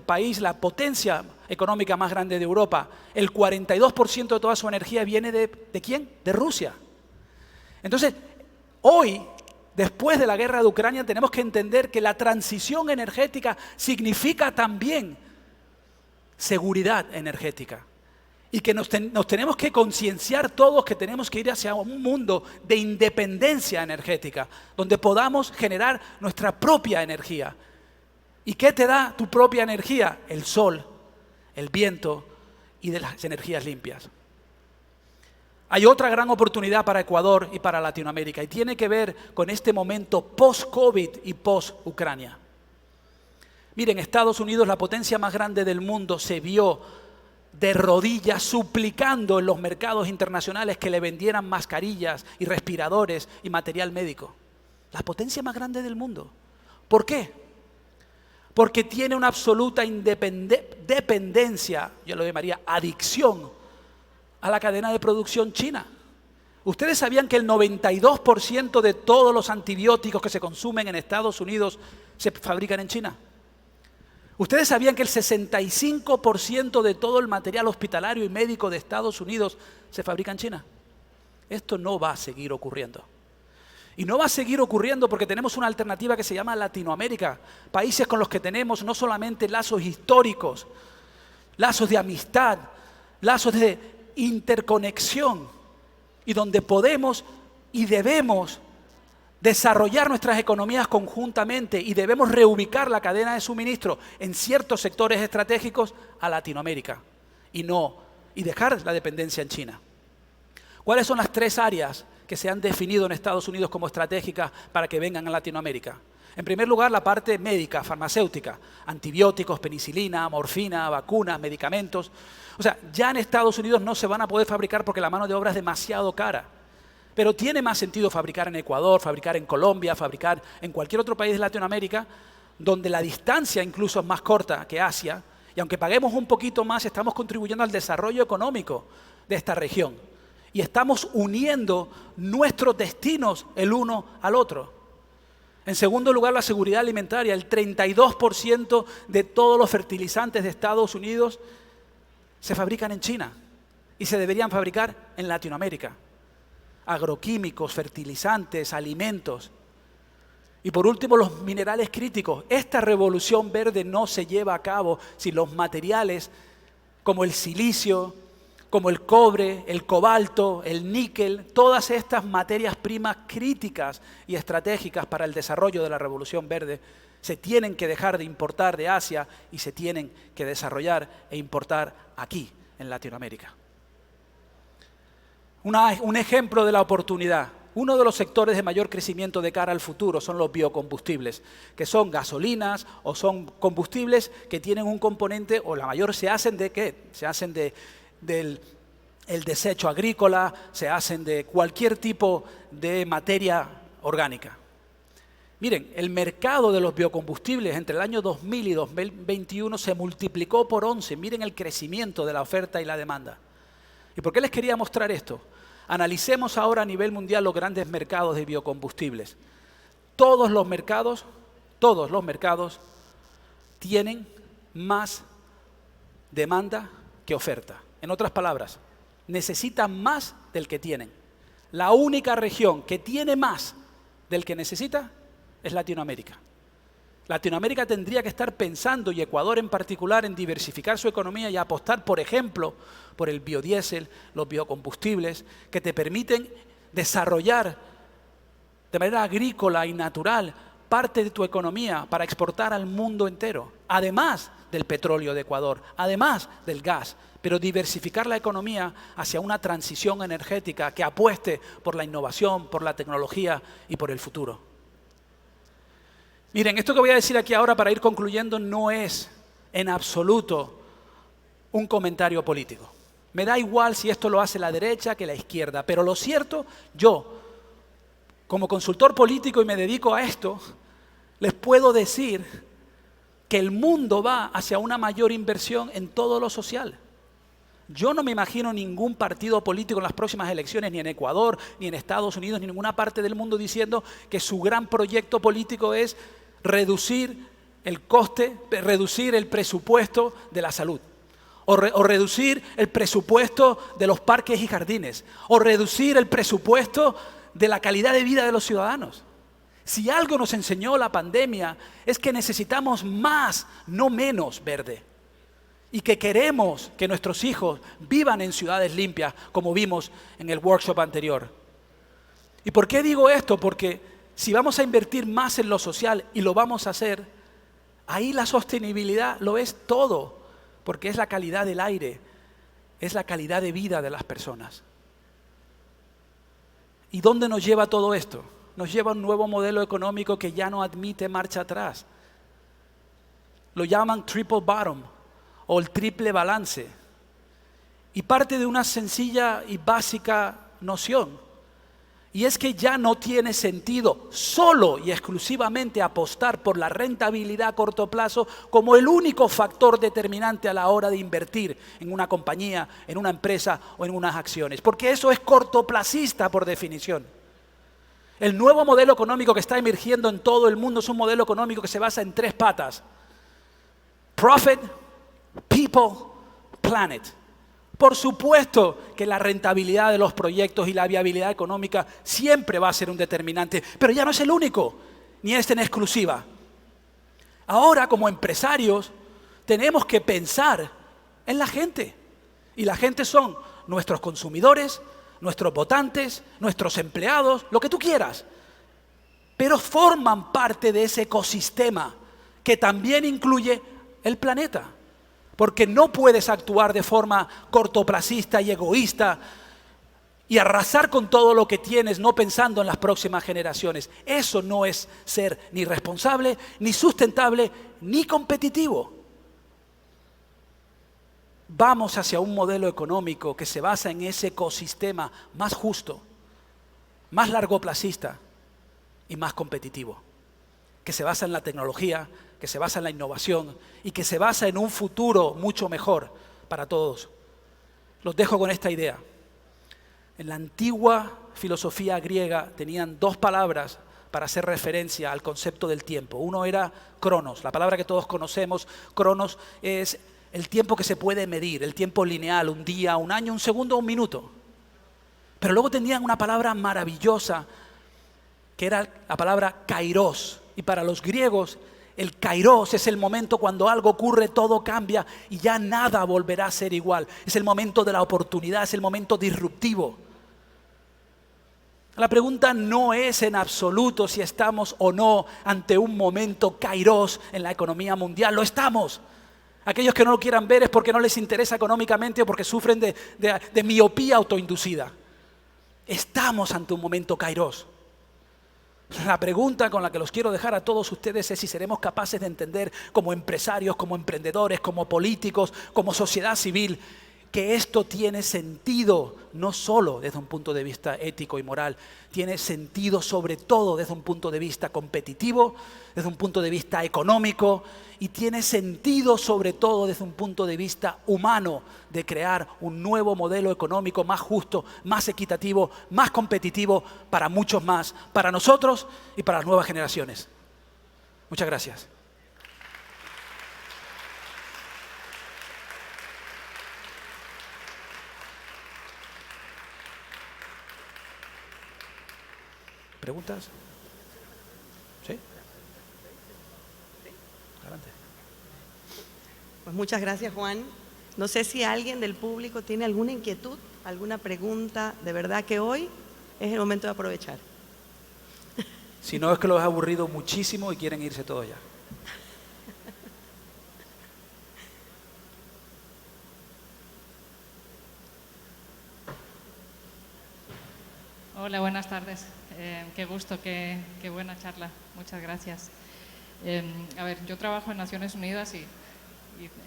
país, la potencia económica más grande de Europa, el 42% de toda su energía viene ¿de quién? De Rusia. Entonces, hoy, después de la guerra de Ucrania, tenemos que entender que la transición energética significa también seguridad energética. Y que nos tenemos que concienciar todos que tenemos que ir hacia un mundo de independencia energética, donde podamos generar nuestra propia energía. ¿Y qué te da tu propia energía? El sol, el viento y de las energías limpias. Hay otra gran oportunidad para Ecuador y para Latinoamérica y tiene que ver con este momento post-COVID y post-Ucrania. Miren, Estados Unidos, la potencia más grande del mundo, se vio de rodillas suplicando en los mercados internacionales que le vendieran mascarillas y respiradores y material médico. La potencia más grande del mundo. ¿Por qué? Porque tiene una absoluta dependencia, yo lo llamaría adicción, a la cadena de producción china. ¿Ustedes sabían que el 92% de todos los antibióticos que se consumen en Estados Unidos se fabrican en China? ¿Ustedes sabían que el 65% de todo el material hospitalario y médico de Estados Unidos se fabrica en China? Esto no va a seguir ocurriendo. Y no va a seguir ocurriendo porque tenemos una alternativa que se llama Latinoamérica. Países con los que tenemos no solamente lazos históricos, lazos de amistad, lazos de interconexión, y donde podemos y debemos desarrollar nuestras economías conjuntamente y debemos reubicar la cadena de suministro en ciertos sectores estratégicos a Latinoamérica y dejar la dependencia en China. ¿Cuáles son las 3 áreas que se han definido en Estados Unidos como estratégicas para que vengan a Latinoamérica? En primer lugar, la parte médica, farmacéutica, antibióticos, penicilina, morfina, vacunas, medicamentos. O sea, ya en Estados Unidos no se van a poder fabricar porque la mano de obra es demasiado cara. Pero tiene más sentido fabricar en Ecuador, fabricar en Colombia, fabricar en cualquier otro país de Latinoamérica, donde la distancia incluso es más corta que Asia, y aunque paguemos un poquito más, estamos contribuyendo al desarrollo económico de esta región. Y estamos uniendo nuestros destinos el uno al otro. En segundo lugar, la seguridad alimentaria. El 32% de todos los fertilizantes de Estados Unidos se fabrican en China y se deberían fabricar en Latinoamérica. Agroquímicos, fertilizantes, alimentos. Y por último, los minerales críticos. Esta revolución verde no se lleva a cabo si los materiales como el silicio, como el cobre, el cobalto, el níquel, todas estas materias primas críticas y estratégicas para el desarrollo de la revolución verde se tienen que dejar de importar de Asia y se tienen que desarrollar e importar aquí, en Latinoamérica. Un ejemplo de la oportunidad. Uno de los sectores de mayor crecimiento de cara al futuro son los biocombustibles, que son gasolinas o son combustibles que tienen un componente, o la mayor se hacen de ¿qué? Se hacen del desecho agrícola, se hacen de cualquier tipo de materia orgánica. Miren, el mercado de los biocombustibles entre el año 2000 y 2021 se multiplicó por 11. Miren el crecimiento de la oferta y la demanda. ¿Y por qué les quería mostrar esto? Analicemos ahora a nivel mundial los grandes mercados de biocombustibles. Todos los mercados tienen más demanda que oferta. En otras palabras, necesitan más del que tienen. La única región que tiene más del que necesita es Latinoamérica. Latinoamérica tendría que estar pensando, y Ecuador en particular, en diversificar su economía y apostar, por ejemplo, por el biodiesel, los biocombustibles, que te permiten desarrollar de manera agrícola y natural parte de tu economía para exportar al mundo entero, además del petróleo de Ecuador, además del gas, pero diversificar la economía hacia una transición energética que apueste por la innovación, por la tecnología y por el futuro. Miren, esto que voy a decir aquí ahora para ir concluyendo no es en absoluto un comentario político. Me da igual si esto lo hace la derecha que la izquierda, pero lo cierto, yo, como consultor político y me dedico a esto, les puedo decir que el mundo va hacia una mayor inversión en todo lo social. Yo no me imagino ningún partido político en las próximas elecciones, ni en Ecuador, ni en Estados Unidos, ni en ninguna parte del mundo diciendo que su gran proyecto político es reducir el coste, reducir el presupuesto de la salud, o reducir el presupuesto de los parques y jardines, o reducir el presupuesto de la calidad de vida de los ciudadanos. Si algo nos enseñó la pandemia es que necesitamos más, no menos verde. Y que queremos que nuestros hijos vivan en ciudades limpias, como vimos en el workshop anterior. ¿Y por qué digo esto? Porque si vamos a invertir más en lo social, y lo vamos a hacer, ahí la sostenibilidad lo es todo, porque es la calidad del aire, es la calidad de vida de las personas. ¿Y dónde nos lleva todo esto? Nos lleva a un nuevo modelo económico que ya no admite marcha atrás. Lo llaman triple bottom, o el triple balance, y parte de una sencilla y básica noción, y es que ya no tiene sentido solo y exclusivamente apostar por la rentabilidad a corto plazo como el único factor determinante a la hora de invertir en una compañía, en una empresa o en unas acciones, porque eso es cortoplacista por definición. El nuevo modelo económico que está emergiendo en todo el mundo es un modelo económico que se basa en 3 patas: profit, people, planet. Por supuesto que la rentabilidad de los proyectos y la viabilidad económica siempre va a ser un determinante, pero ya no es el único, ni es en exclusiva. Ahora, como empresarios, tenemos que pensar en la gente. Y la gente son nuestros consumidores, nuestros votantes, nuestros empleados, lo que tú quieras. Pero forman parte de ese ecosistema que también incluye el planeta. Porque no puedes actuar de forma cortoplacista y egoísta y arrasar con todo lo que tienes, no pensando en las próximas generaciones. Eso no es ser ni responsable, ni sustentable, ni competitivo. Vamos hacia un modelo económico que se basa en ese ecosistema más justo, más largoplacista y más competitivo, que se basa en la tecnología, que se basa en la innovación y que se basa en un futuro mucho mejor para todos. Los dejo con esta idea. En la antigua filosofía griega tenían dos palabras para hacer referencia al concepto del tiempo. Uno era cronos, la palabra que todos conocemos. Cronos es el tiempo que se puede medir, el tiempo lineal, un día, un año, un segundo, un minuto. Pero luego tenían una palabra maravillosa que era la palabra kairos. Y para los griegos, el kairos es el momento cuando algo ocurre, todo cambia y ya nada volverá a ser igual. Es el momento de la oportunidad, es el momento disruptivo. La pregunta no es en absoluto si estamos o no ante un momento kairos en la economía mundial. Lo estamos. Aquellos que no lo quieran ver es porque no les interesa económicamente o porque sufren de miopía autoinducida. Estamos ante un momento kairos. La pregunta con la que los quiero dejar a todos ustedes es si seremos capaces de entender como empresarios, como emprendedores, como políticos, como sociedad civil, que esto tiene sentido no solo desde un punto de vista ético y moral, tiene sentido sobre todo desde un punto de vista competitivo, desde un punto de vista económico y tiene sentido sobre todo desde un punto de vista humano de crear un nuevo modelo económico más justo, más equitativo, más competitivo para muchos más, para nosotros y para las nuevas generaciones. Muchas gracias. ¿Preguntas? ¿Sí? Adelante. Pues muchas gracias, Juan. No sé si alguien del público tiene alguna inquietud, alguna pregunta. De verdad que hoy es el momento de aprovechar. Si no es que los ha aburrido muchísimo y quieren irse todos ya. Hola, buenas tardes. Qué gusto, qué buena charla. Muchas gracias. A ver, yo trabajo en Naciones Unidas y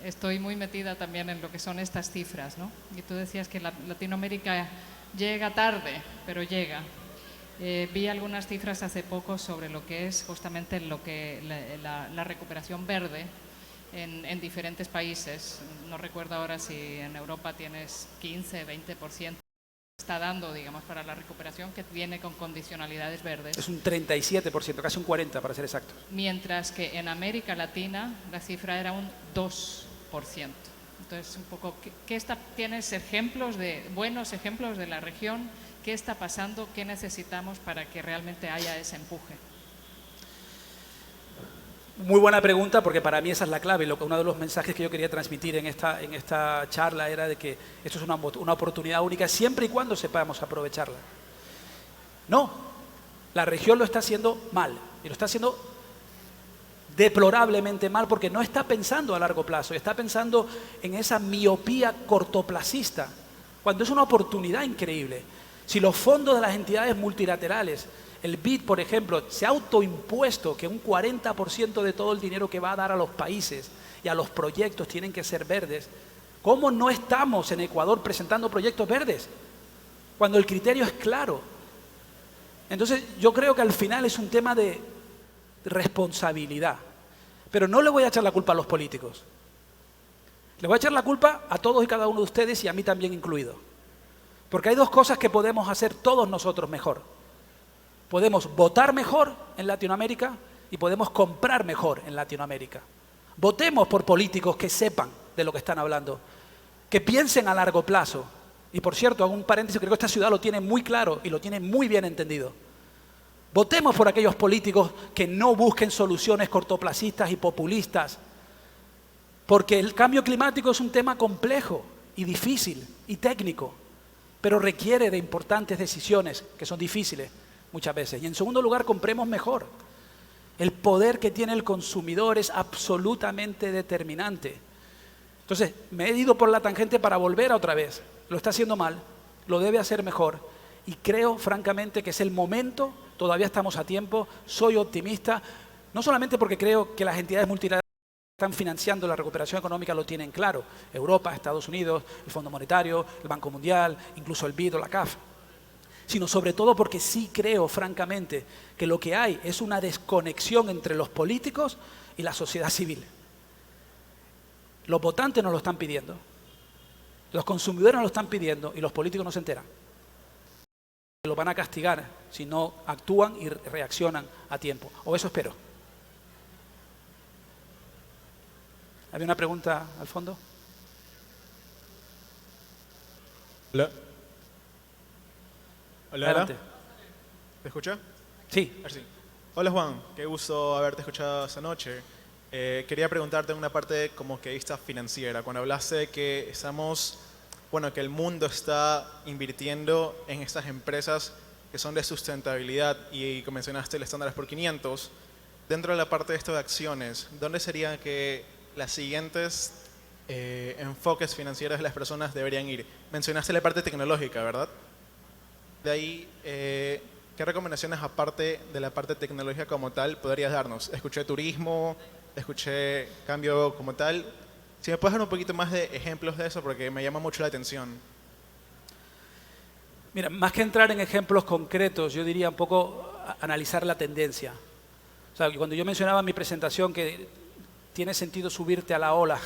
estoy muy metida también en lo que son estas cifras, ¿no? Y tú decías que Latinoamérica llega tarde, pero llega. Vi algunas cifras hace poco sobre lo que es justamente la recuperación verde en diferentes países. No recuerdo ahora si en Europa tienes 15, 20%. Está dando, digamos, para la recuperación que viene con condicionalidades verdes. Es un 37%, casi un 40% para ser exactos. Mientras que en América Latina la cifra era un 2%. Entonces, un poco, ¿tienes ejemplos buenos ejemplos de la región? ¿Qué está pasando? ¿Qué necesitamos para que realmente haya ese empuje? Muy buena pregunta, porque para mí esa es la clave. Uno de los mensajes que yo quería transmitir en esta charla era de que esto es una oportunidad única siempre y cuando sepamos aprovecharla. No, la región lo está haciendo mal, y lo está haciendo deplorablemente mal porque no está pensando a largo plazo, está pensando en esa miopía cortoplacista, cuando es una oportunidad increíble. Si los fondos de las entidades multilaterales, el BID, por ejemplo, se ha autoimpuesto que un 40% de todo el dinero que va a dar a los países y a los proyectos tienen que ser verdes, ¿cómo no estamos en Ecuador presentando proyectos verdes? Cuando el criterio es claro. Entonces, yo creo que al final es un tema de responsabilidad. Pero no le voy a echar la culpa a los políticos. Le voy a echar la culpa a todos y cada uno de ustedes y a mí también incluido. Porque hay dos cosas que podemos hacer todos nosotros mejor. Podemos votar mejor en Latinoamérica y podemos comprar mejor en Latinoamérica. Votemos por políticos que sepan de lo que están hablando, que piensen a largo plazo. Y por cierto, hago un paréntesis, creo que esta ciudad lo tiene muy claro y lo tiene muy bien entendido. Votemos por aquellos políticos que no busquen soluciones cortoplacistas y populistas, porque el cambio climático es un tema complejo y difícil y técnico, pero requiere de importantes decisiones que son difíciles muchas veces. Y en segundo lugar, compremos mejor. El poder que tiene el consumidor es absolutamente determinante. Entonces, me he ido por la tangente para volver a otra vez. Lo está haciendo mal, lo debe hacer mejor. Y creo, francamente, que es el momento, todavía estamos a tiempo, soy optimista, no solamente porque creo que las entidades multilaterales que están financiando la recuperación económica lo tienen claro, Europa, Estados Unidos, el Fondo Monetario, el Banco Mundial, incluso el BID o la CAF, sino sobre todo porque sí creo, francamente, que lo que hay es una desconexión entre los políticos y la sociedad civil. Los votantes nos lo están pidiendo, los consumidores nos lo están pidiendo y los políticos no se enteran. Los van a castigar si no actúan y reaccionan a tiempo, o eso espero. ¿Había una pregunta al fondo? Hola. Hola. Adelante. ¿Te escucha? Sí. A ver, sí. Hola Juan, qué gusto haberte escuchado esta noche. Quería preguntarte una parte como que vista financiera. Cuando hablaste de que estamos, bueno, que el mundo está invirtiendo en estas empresas que son de sustentabilidad y mencionaste el estándar por 500, dentro de la parte de esto de acciones, ¿dónde serían que las siguientes enfoques financieros de las personas deberían ir? Mencionaste la parte tecnológica, ¿verdad? De ahí, ¿qué recomendaciones aparte de la parte tecnológica como tal podrías darnos? Escuché turismo, escuché cambio como tal. Si me puedes dar un poquito más de ejemplos de eso porque me llama mucho la atención. Mira, más que entrar en ejemplos concretos, yo diría un poco analizar la tendencia. O sea, cuando yo mencionaba en mi presentación que tiene sentido subirte a la ola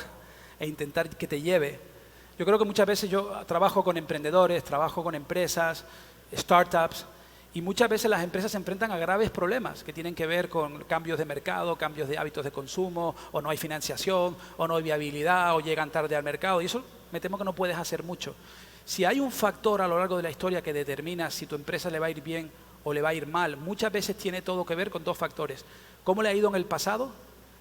e intentar que te lleve, yo creo que muchas veces yo trabajo con emprendedores, trabajo con empresas, startups, y muchas veces las empresas se enfrentan a graves problemas que tienen que ver con cambios de mercado, cambios de hábitos de consumo, o no hay financiación, o no hay viabilidad, o llegan tarde al mercado, y eso me temo que no puedes hacer mucho. Si hay un factor a lo largo de la historia que determina si tu empresa le va a ir bien o le va a ir mal, muchas veces tiene todo que ver con dos factores. ¿Cómo le ha ido en el pasado?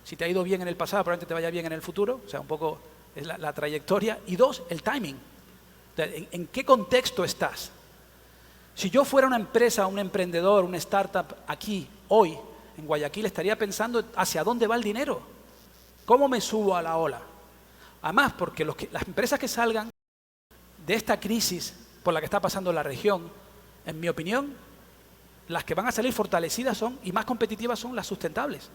Si te ha ido bien en el pasado, probablemente te vaya bien en el futuro, o sea, un poco es la trayectoria. Y dos, el timing. O sea, ¿en qué contexto estás? Si yo fuera una empresa, un emprendedor, una startup aquí, hoy, en Guayaquil, estaría pensando hacia dónde va el dinero. ¿Cómo me subo a la ola? Además, porque las empresas que salgan de esta crisis por la que está pasando la región, en mi opinión, las que van a salir fortalecidas son y más competitivas son las sustentables.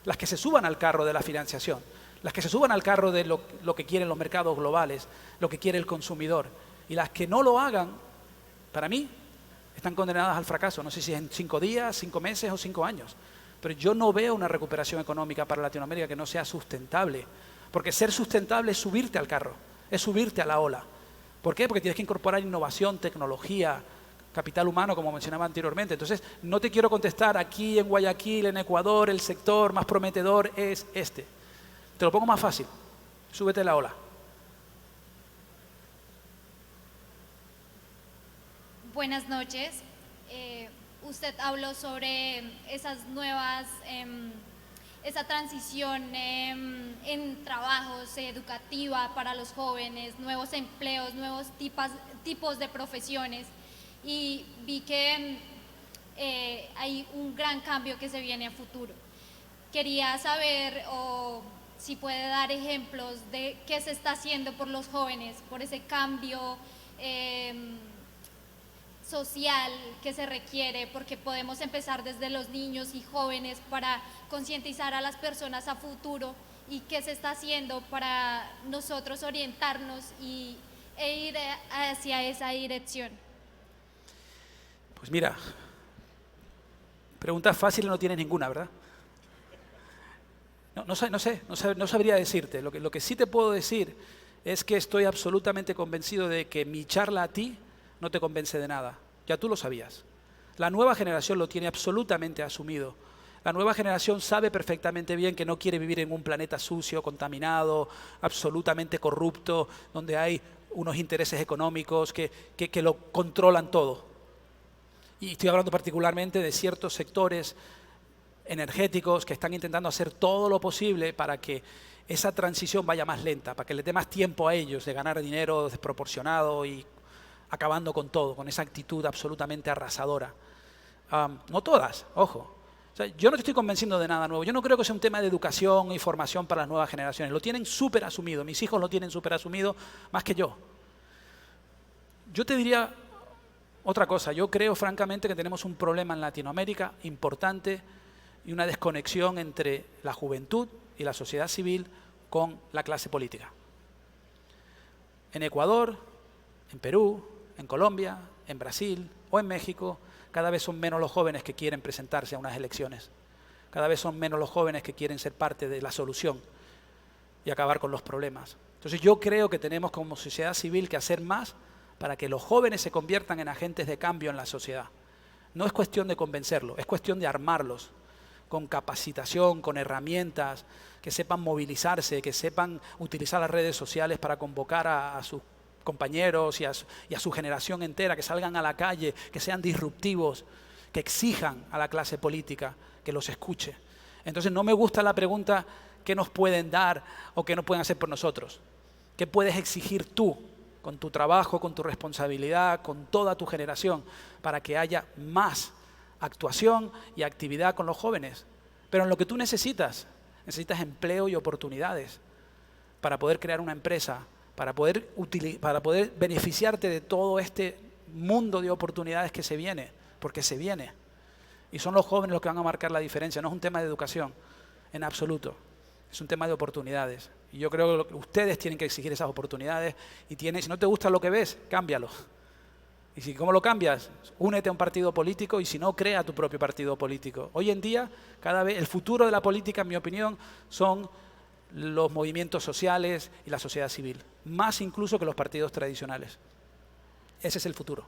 Las que se suban al carro de la financiación, las que se suban al carro de lo que quieren los mercados globales, lo que quiere el consumidor. Y las que no lo hagan, para mí, están condenadas al fracaso. No sé si en 5 días, 5 meses o 5 años. Pero yo no veo una recuperación económica para Latinoamérica que no sea sustentable. Porque ser sustentable es subirte al carro, es subirte a la ola. ¿Por qué? Porque tienes que incorporar innovación, tecnología, capital humano, como mencionaba anteriormente. Entonces, no te quiero contestar aquí en Guayaquil, en Ecuador, el sector más prometedor es este. Te lo pongo más fácil. Súbete a la ola. Buenas noches. Usted habló sobre esas nuevas, esa transición en trabajos educativa para los jóvenes, nuevos empleos, nuevos tipos de profesiones. Y vi que hay un gran cambio que se viene a futuro. Quería saber si puede dar ejemplos de qué se está haciendo por los jóvenes, por ese cambio social que se requiere, porque podemos empezar desde los niños y jóvenes para concientizar a las personas a futuro, y qué se está haciendo para nosotros orientarnos e ir hacia esa dirección. Pues mira, preguntas fáciles no tienes ninguna, ¿verdad? No sabría decirte. Lo que sí te puedo decir es que estoy absolutamente convencido de que mi charla a ti no te convence de nada. Ya tú lo sabías. La nueva generación lo tiene absolutamente asumido. La nueva generación sabe perfectamente bien que no quiere vivir en un planeta sucio, contaminado, absolutamente corrupto, donde hay unos intereses económicos que lo controlan todo. Y estoy hablando particularmente de ciertos sectores energéticos que están intentando hacer todo lo posible para que esa transición vaya más lenta, para que les dé más tiempo a ellos de ganar dinero desproporcionado y acabando con todo, con esa actitud absolutamente arrasadora. No todas, ojo. O sea, yo no te estoy convenciendo de nada nuevo. Yo no creo que sea un tema de educación y formación para las nuevas generaciones. Lo tienen súper asumido. Mis hijos lo tienen súper asumido más que yo. Yo te diría Otra cosa, yo creo francamente que tenemos un problema en Latinoamérica importante y una desconexión entre la juventud y la sociedad civil con la clase política. En Ecuador, en Perú, en Colombia, en Brasil o en México, cada vez son menos los jóvenes que quieren presentarse a unas elecciones. Cada vez son menos los jóvenes que quieren ser parte de la solución y acabar con los problemas. Entonces yo creo que tenemos como sociedad civil que hacer más para que los jóvenes se conviertan en agentes de cambio en la sociedad. No es cuestión de convencerlos, es cuestión de armarlos con capacitación, con herramientas, que sepan movilizarse, que sepan utilizar las redes sociales para convocar a sus compañeros y a su generación entera, que salgan a la calle, que sean disruptivos, que exijan a la clase política que los escuche. Entonces no me gusta la pregunta ¿qué nos pueden dar o qué no pueden hacer por nosotros? ¿Qué puedes exigir tú con tu trabajo, con tu responsabilidad, con toda tu generación para que haya más actuación y actividad con los jóvenes? Pero en lo que tú necesitas empleo y oportunidades para poder crear una empresa, para poder beneficiarte de todo este mundo de oportunidades que se viene, porque se viene. Y son los jóvenes los que van a marcar la diferencia. No es un tema de educación, en absoluto. Es un tema de oportunidades. Y yo creo que ustedes tienen que exigir esas oportunidades. Y si no te gusta lo que ves, cámbialo. Y ¿cómo lo cambias? Únete a un partido político y si no, crea tu propio partido político. Hoy en día, cada vez el futuro de la política, en mi opinión, son los movimientos sociales y la sociedad civil. Más incluso que los partidos tradicionales. Ese es el futuro.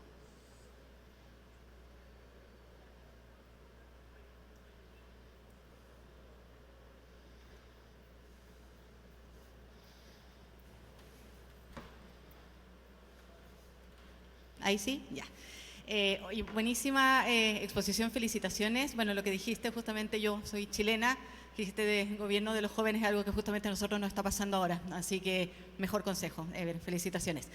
Ahí sí, ya. Oye, buenísima exposición, felicitaciones. Bueno, lo que dijiste, justamente yo soy chilena, dijiste de gobierno de los jóvenes, algo que justamente a nosotros nos está pasando ahora, así que mejor consejo, felicitaciones.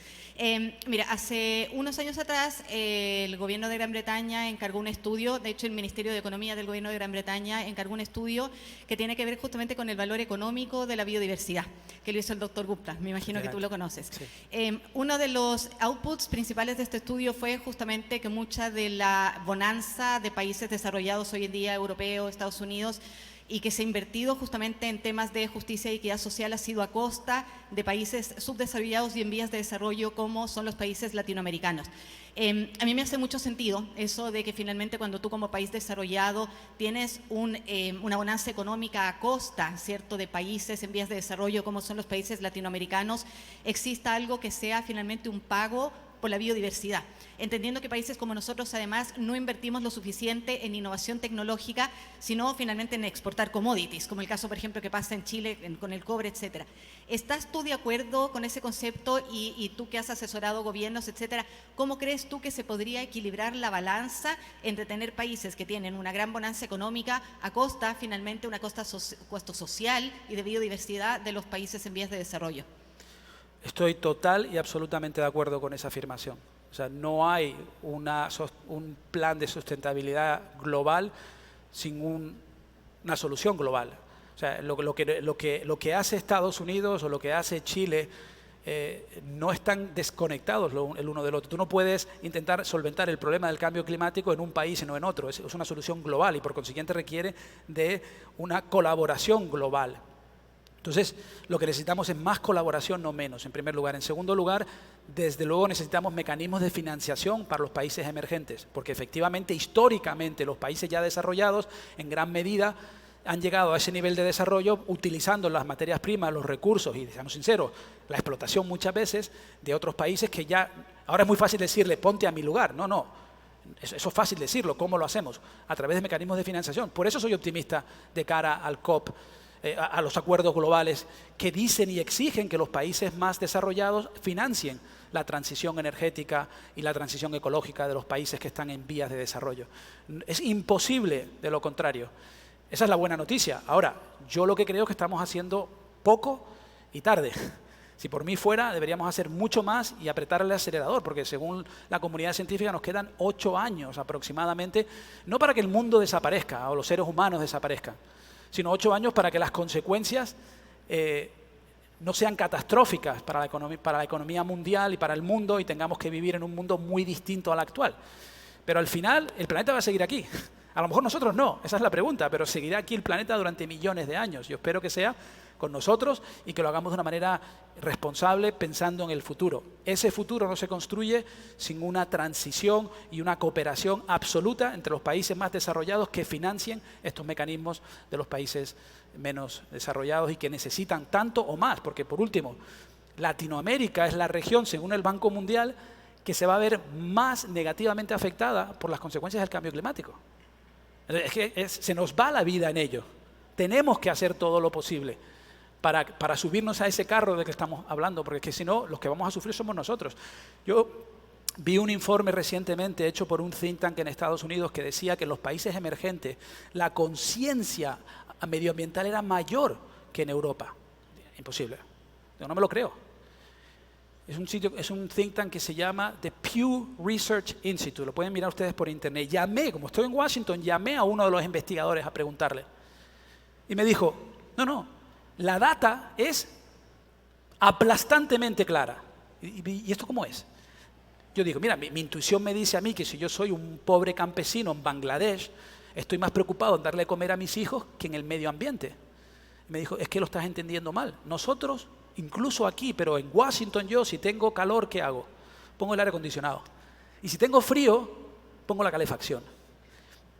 Mira, hace unos años atrás el gobierno de Gran Bretaña encargó un estudio, de hecho el Ministerio de Economía del gobierno de Gran Bretaña encargó un estudio que tiene que ver justamente con el valor económico de la biodiversidad, que lo hizo el doctor Gupta, me imagino que tú lo conoces. Sí. Uno de los outputs principales de este estudio fue justamente que mucha de la bonanza de países desarrollados hoy en día, europeos, Estados Unidos, y que se ha invertido justamente en temas de justicia y equidad social ha sido a costa de países subdesarrollados y en vías de desarrollo como son los países latinoamericanos. A mí me hace mucho sentido eso de que finalmente cuando tú como país desarrollado tienes una bonanza económica a costa, ¿cierto?, de países en vías de desarrollo como son los países latinoamericanos, exista algo que sea finalmente un pago por la biodiversidad, entendiendo que países como nosotros además no invertimos lo suficiente en innovación tecnológica, sino finalmente en exportar commodities, como el caso por ejemplo que pasa en Chile con el cobre, etcétera. ¿Estás tú de acuerdo con ese concepto y tú que has asesorado gobiernos, etcétera, cómo crees tú que se podría equilibrar la balanza entre tener países que tienen una gran bonanza económica a costa finalmente costo social y de biodiversidad de los países en vías de desarrollo? Estoy total y absolutamente de acuerdo con esa afirmación. O sea, no hay un plan de sustentabilidad global sin una solución global. O sea, lo que hace Estados Unidos o lo que hace Chile no están desconectados el uno del otro. Tú no puedes intentar solventar el problema del cambio climático en un país y no en otro. Es una solución global y por consiguiente requiere de una colaboración global. Entonces, lo que necesitamos es más colaboración, no menos, en primer lugar. En segundo lugar, desde luego necesitamos mecanismos de financiación para los países emergentes, porque efectivamente, históricamente, los países ya desarrollados, en gran medida, han llegado a ese nivel de desarrollo utilizando las materias primas, los recursos y, seamos sinceros, la explotación muchas veces de otros países que ya... Ahora es muy fácil decirle, ponte a mi lugar. No, no. Eso es fácil decirlo. ¿Cómo lo hacemos? A través de mecanismos de financiación. Por eso soy optimista de cara al COP. A los acuerdos globales que dicen y exigen que los países más desarrollados financien la transición energética y la transición ecológica de los países que están en vías de desarrollo. Es imposible de lo contrario. Esa es la buena noticia. Ahora, yo lo que creo es que estamos haciendo poco y tarde. Si por mí fuera, deberíamos hacer mucho más y apretar el acelerador, porque según la comunidad científica nos quedan 8 años aproximadamente, no para que el mundo desaparezca o los seres humanos desaparezcan, sino 8 años para que las consecuencias no sean catastróficas para la economía mundial y para el mundo, y tengamos que vivir en un mundo muy distinto al actual. Pero al final el planeta va a seguir aquí. A lo mejor nosotros no, esa es la pregunta, pero seguirá aquí el planeta durante millones de años. Yo espero que sea con nosotros y que lo hagamos de una manera responsable, pensando en el futuro. Ese futuro no se construye sin una transición y una cooperación absoluta entre los países más desarrollados que financien estos mecanismos de los países menos desarrollados y que necesitan tanto o más, porque por último, Latinoamérica es la región, según el Banco Mundial, que se va a ver más negativamente afectada por las consecuencias del cambio climático. Es que se nos va la vida en ello. Tenemos que hacer todo lo posible para subirnos a ese carro de que estamos hablando, porque es que si no, los que vamos a sufrir somos nosotros. Yo vi un informe recientemente hecho por un think tank en Estados Unidos que decía que en los países emergentes la conciencia medioambiental era mayor que en Europa. Imposible. Yo no me lo creo. Es un think tank que se llama The Pew Research Institute. Lo pueden mirar ustedes por internet. Como estoy en Washington, llamé a uno de los investigadores a preguntarle. Y me dijo, no, la data es aplastantemente clara. ¿Y esto cómo es? Yo digo, mira, mi intuición me dice a mí que si yo soy un pobre campesino en Bangladesh, estoy más preocupado en darle de comer a mis hijos que en el medio ambiente. Y me dijo, es que lo estás entendiendo mal. Nosotros, incluso aquí, pero en Washington yo, si tengo calor, ¿qué hago? Pongo el aire acondicionado. Y si tengo frío, pongo la calefacción.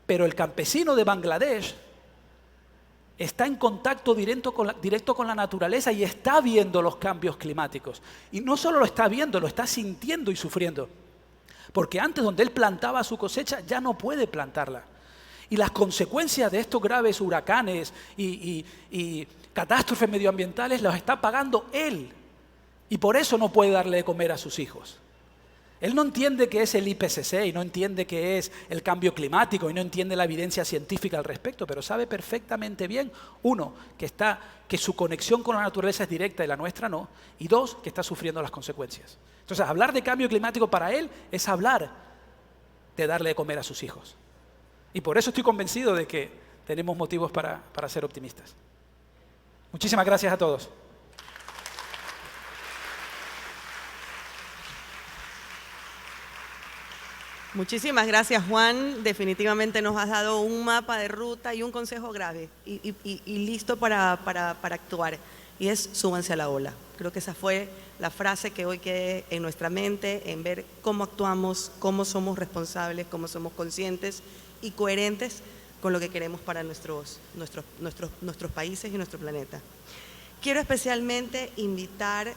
Pero el campesino de Bangladesh está en contacto directo con la naturaleza y está viendo los cambios climáticos. Y no solo lo está viendo, lo está sintiendo y sufriendo. Porque antes, donde él plantaba su cosecha, ya no puede plantarla. Y las consecuencias de estos graves huracanes y catástrofes medioambientales las está pagando él. Y por eso no puede darle de comer a sus hijos. Él no entiende qué es el IPCC y no entiende qué es el cambio climático y no entiende la evidencia científica al respecto, pero sabe perfectamente bien, uno, que su conexión con la naturaleza es directa y la nuestra no, y dos, que está sufriendo las consecuencias. Entonces, hablar de cambio climático para él es hablar de darle de comer a sus hijos. Y por eso estoy convencido de que tenemos motivos para ser optimistas. Muchísimas gracias a todos. Muchísimas gracias, Juan. Definitivamente nos has dado un mapa de ruta y un consejo grave y listo para actuar. Y es súbanse a la ola. Creo que esa fue la frase que hoy quede en nuestra mente, en ver cómo actuamos, cómo somos responsables, cómo somos conscientes y coherentes con lo que queremos para nuestros países y nuestro planeta. Quiero especialmente invitar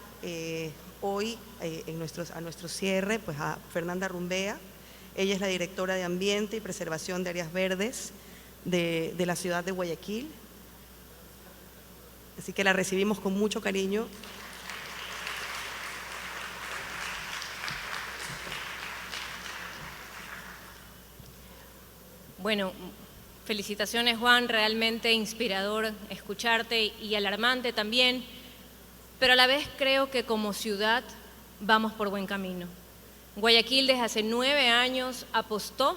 hoy a nuestro cierre pues a Fernanda Rumbea. Ella es la directora de Ambiente y Preservación de Áreas Verdes de la ciudad de Guayaquil. Así que la recibimos con mucho cariño. Bueno, felicitaciones, Juan, realmente inspirador escucharte y alarmante también, pero a la vez creo que como ciudad vamos por buen camino. Guayaquil desde hace 9 años apostó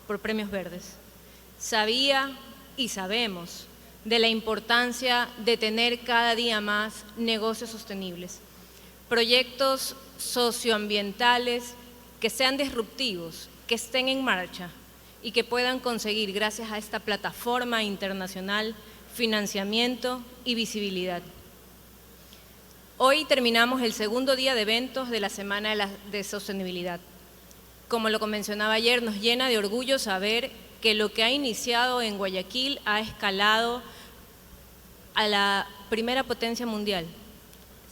por Premios Verdes. Sabía y sabemos de la importancia de tener cada día más negocios sostenibles, proyectos socioambientales que sean disruptivos, que estén en marcha y que puedan conseguir, gracias a esta plataforma internacional, financiamiento y visibilidad. Hoy terminamos el segundo día de eventos de la Semana de Sostenibilidad. Como lo mencionaba ayer, nos llena de orgullo saber que lo que ha iniciado en Guayaquil ha escalado a la primera potencia mundial.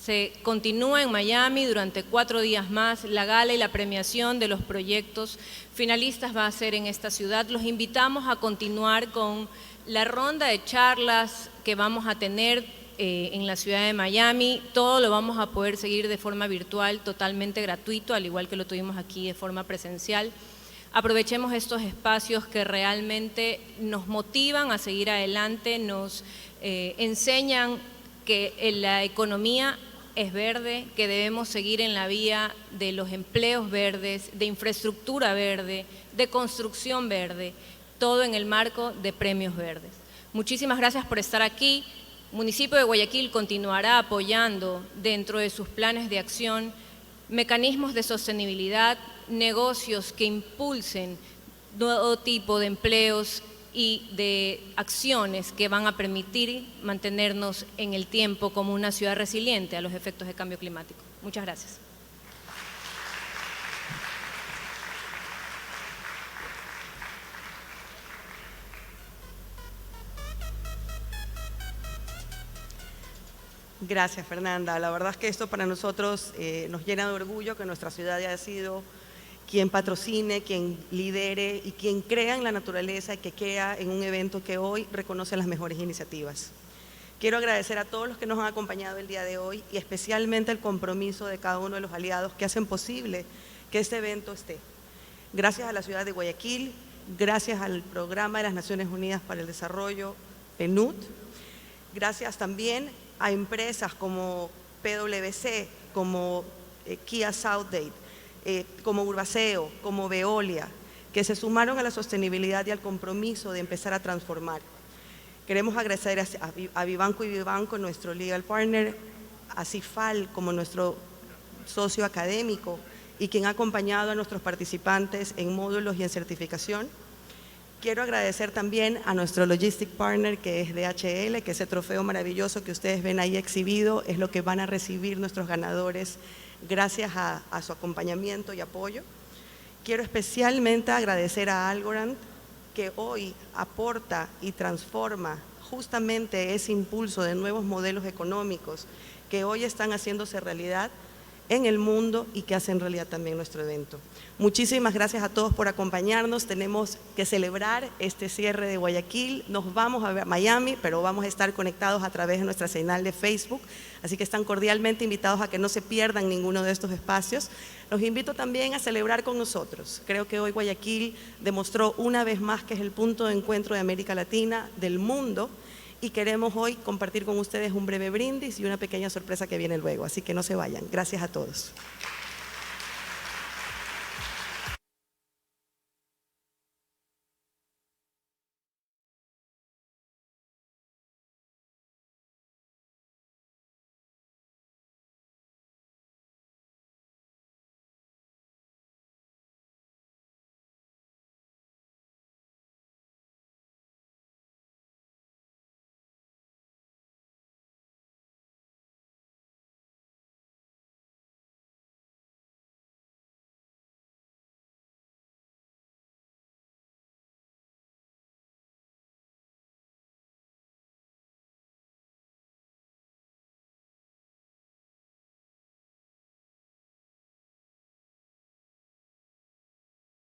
Se continúa en Miami durante 4 días más. La gala y la premiación de los proyectos finalistas va a ser en esta ciudad. Los invitamos a continuar con la ronda de charlas que vamos a tener en la ciudad de Miami. Todo lo vamos a poder seguir de forma virtual, totalmente gratuito, al igual que lo tuvimos aquí de forma presencial. Aprovechemos estos espacios que realmente nos motivan a seguir adelante, nos enseñan que la economía es verde, que debemos seguir en la vía de los empleos verdes, de infraestructura verde, de construcción verde, todo en el marco de Premios Verdes. Muchísimas gracias por estar aquí. Municipio de Guayaquil continuará apoyando dentro de sus planes de acción mecanismos de sostenibilidad, negocios que impulsen todo tipo de empleos y de acciones que van a permitir mantenernos en el tiempo como una ciudad resiliente a los efectos de cambio climático. Muchas gracias. Gracias, Fernanda. La verdad es que esto para nosotros nos llena de orgullo que nuestra ciudad haya sido quien patrocine, quien lidere y quien crea en la naturaleza y que crea en un evento que hoy reconoce las mejores iniciativas. Quiero agradecer a todos los que nos han acompañado el día de hoy y especialmente el compromiso de cada uno de los aliados que hacen posible que este evento esté. Gracias a la ciudad de Guayaquil, gracias al Programa de las Naciones Unidas para el Desarrollo, PNUD, gracias también a empresas como PwC, como Kia Southgate, como Urbaceo, como Veolia, que se sumaron a la sostenibilidad y al compromiso de empezar a transformar. Queremos agradecer a Vivanco y Vivanco, nuestro legal partner, a CIFAL como nuestro socio académico y quien ha acompañado a nuestros participantes en módulos y en certificación. Quiero agradecer también a nuestro Logistic Partner, que es DHL, que ese trofeo maravilloso que ustedes ven ahí exhibido es lo que van a recibir nuestros ganadores gracias a su acompañamiento y apoyo. Quiero especialmente agradecer a Algorand, que hoy aporta y transforma justamente ese impulso de nuevos modelos económicos que hoy están haciéndose realidad en el mundo y que hacen realidad también nuestro evento. Muchísimas gracias a todos por acompañarnos. Tenemos que celebrar este cierre de Guayaquil. Nos vamos a Miami, pero vamos a estar conectados a través de nuestra señal de Facebook, así que están cordialmente invitados a que no se pierdan ninguno de estos espacios. Los invito también a celebrar con nosotros. Creo que hoy Guayaquil demostró una vez más que es el punto de encuentro de América Latina, del mundo, y queremos hoy compartir con ustedes un breve brindis y una pequeña sorpresa que viene luego, así que no se vayan. Gracias a todos.